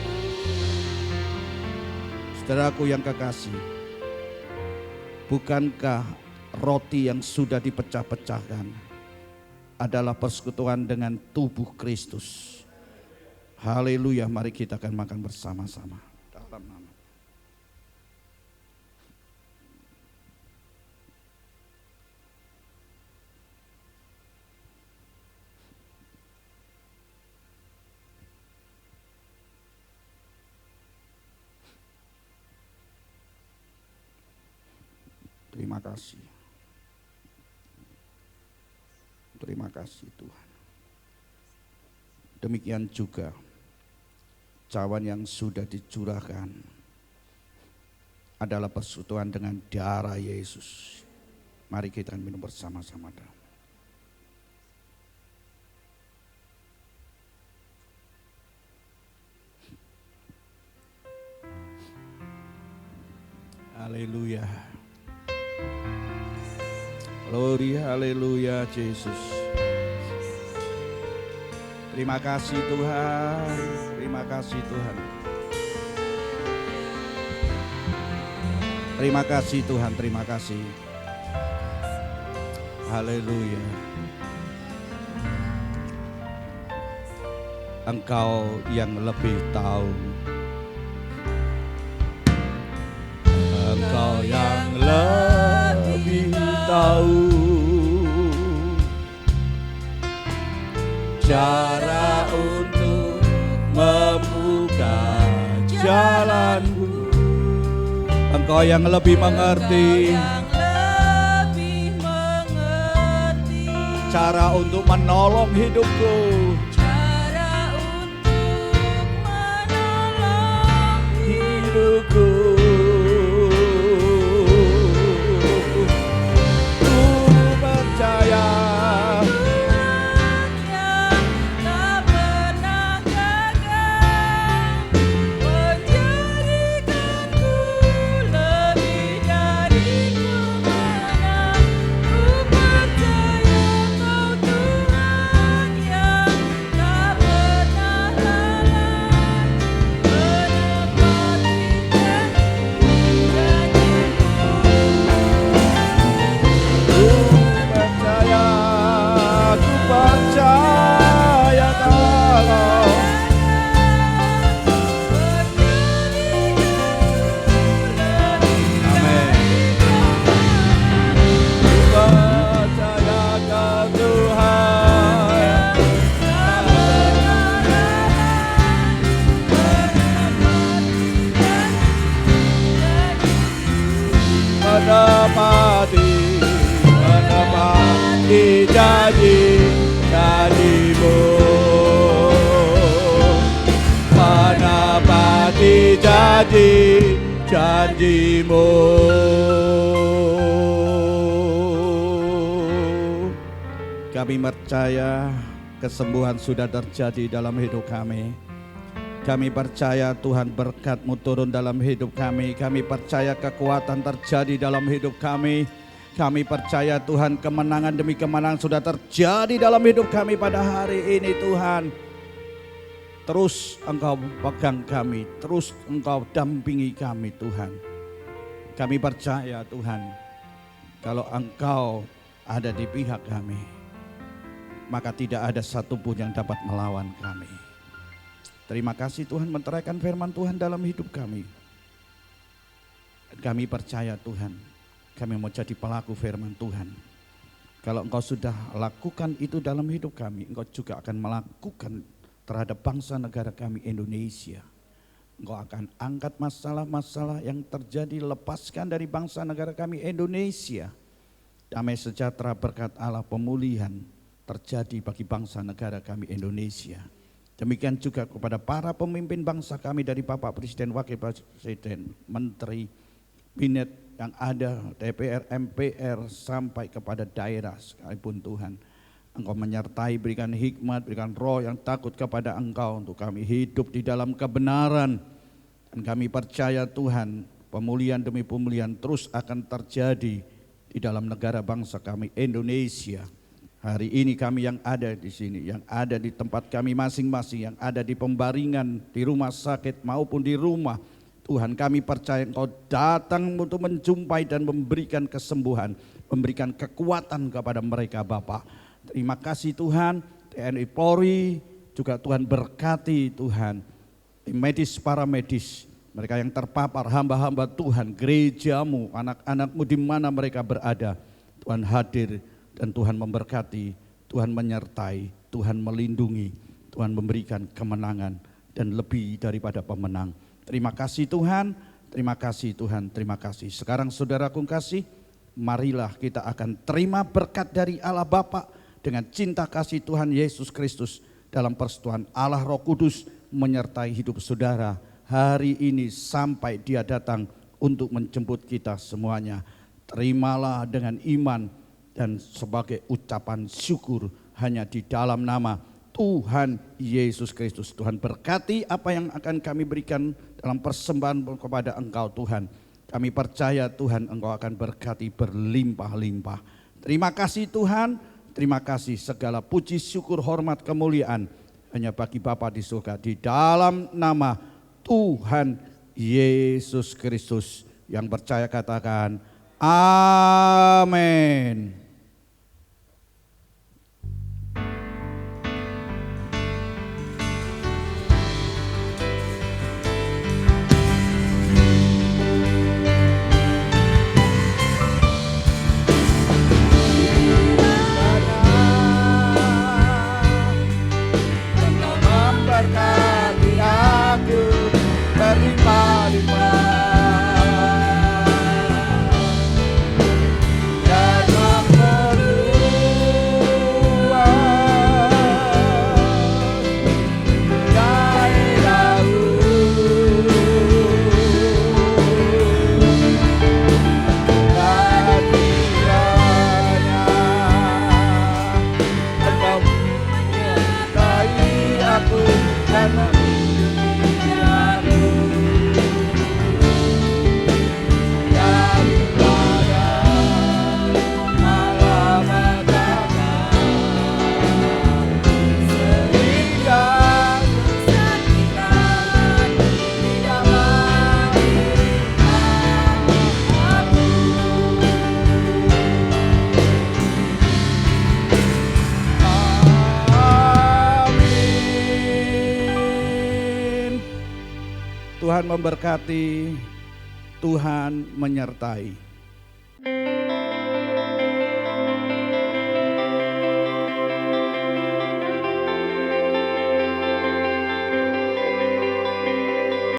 Saudaraku yang kekasih, bukankah roti yang sudah dipecah-pecahkan adalah persekutuan dengan tubuh Kristus? Haleluya, mari kita akan makan bersama-sama dalam nama. Terima kasih. Terima kasih Tuhan. Demikian juga cawan yang sudah dicurahkan adalah persekutuan dengan darah Yesus. Mari kita minum bersama-sama. Haleluya. Glory, haleluya Yesus. Terima kasih Tuhan, terima kasih Tuhan. Terima kasih Tuhan, terima kasih. Haleluya. Engkau yang lebih tahu. Engkau yang lebih tahu cara untuk membuka jalanmu. Engkau yang lebih mengerti cara untuk menolong hidupku. Cara untuk menolong hidupku. janji-janjimu, menepati janji-janjimu. Kami percaya kesembuhan sudah terjadi dalam hidup kami. Kami percaya Tuhan berkat-Mu turun dalam hidup kami. Kami percaya kekuatan terjadi dalam hidup kami. Kami percaya Tuhan kemenangan demi kemenangan sudah terjadi dalam hidup kami pada hari ini Tuhan. Terus Engkau pegang kami, terus Engkau dampingi kami Tuhan. Kami percaya Tuhan, kalau Engkau ada di pihak kami, maka tidak ada satupun yang dapat melawan kami. Terima kasih Tuhan menteraikan firman Tuhan dalam hidup kami. Kami percaya Tuhan, kami mau jadi pelaku firman Tuhan. Kalau Engkau sudah lakukan itu dalam hidup kami, Engkau juga akan melakukan terhadap bangsa negara kami Indonesia. Engkau akan angkat masalah-masalah yang terjadi, lepaskan dari bangsa negara kami Indonesia. Damai sejahtera berkat Allah, pemulihan terjadi bagi bangsa negara kami Indonesia. Demikian juga kepada para pemimpin bangsa kami dari Bapak Presiden, Wakil Presiden, Menteri, Kabinet yang ada, DPR, MPR, sampai kepada daerah sekalipun Tuhan. Engkau menyertai, berikan hikmat, berikan roh yang takut kepada Engkau untuk kami hidup di dalam kebenaran. Dan kami percaya Tuhan, pemulihan demi pemulihan terus akan terjadi di dalam negara bangsa kami Indonesia. Hari ini kami yang ada di sini, yang ada di tempat kami masing-masing, yang ada di pembaringan, di rumah sakit maupun di rumah, Tuhan kami percaya Engkau datang untuk menjumpai dan memberikan kesembuhan, memberikan kekuatan kepada mereka Bapa. Terima kasih Tuhan, TNI Polri juga Tuhan berkati Tuhan, tim medis, para medis, mereka yang terpapar, hamba-hamba Tuhan, gerejamu, anak-anakmu di mana mereka berada, Tuhan hadir. Dan Tuhan memberkati, Tuhan menyertai, Tuhan melindungi, Tuhan memberikan kemenangan dan lebih daripada pemenang. Terima kasih Tuhan, terima kasih Tuhan, terima kasih. Sekarang saudaraku kasih, marilah kita akan terima berkat dari Allah Bapa dengan cinta kasih Tuhan Yesus Kristus dalam persekutuan Allah Roh Kudus menyertai hidup saudara hari ini sampai Dia datang untuk menjemput kita semuanya. Terimalah dengan iman dan sebagai ucapan syukur hanya di dalam nama Tuhan Yesus Kristus. Tuhan berkati apa yang akan kami berikan dalam persembahan kepada Engkau Tuhan. Kami percaya Tuhan Engkau akan berkati berlimpah-limpah. Terima kasih Tuhan, terima kasih, segala puji, syukur, hormat, kemuliaan hanya bagi Bapa di surga di dalam nama Tuhan Yesus Kristus. Yang percaya katakan amin. Tuhan memberkati, Tuhan menyertai.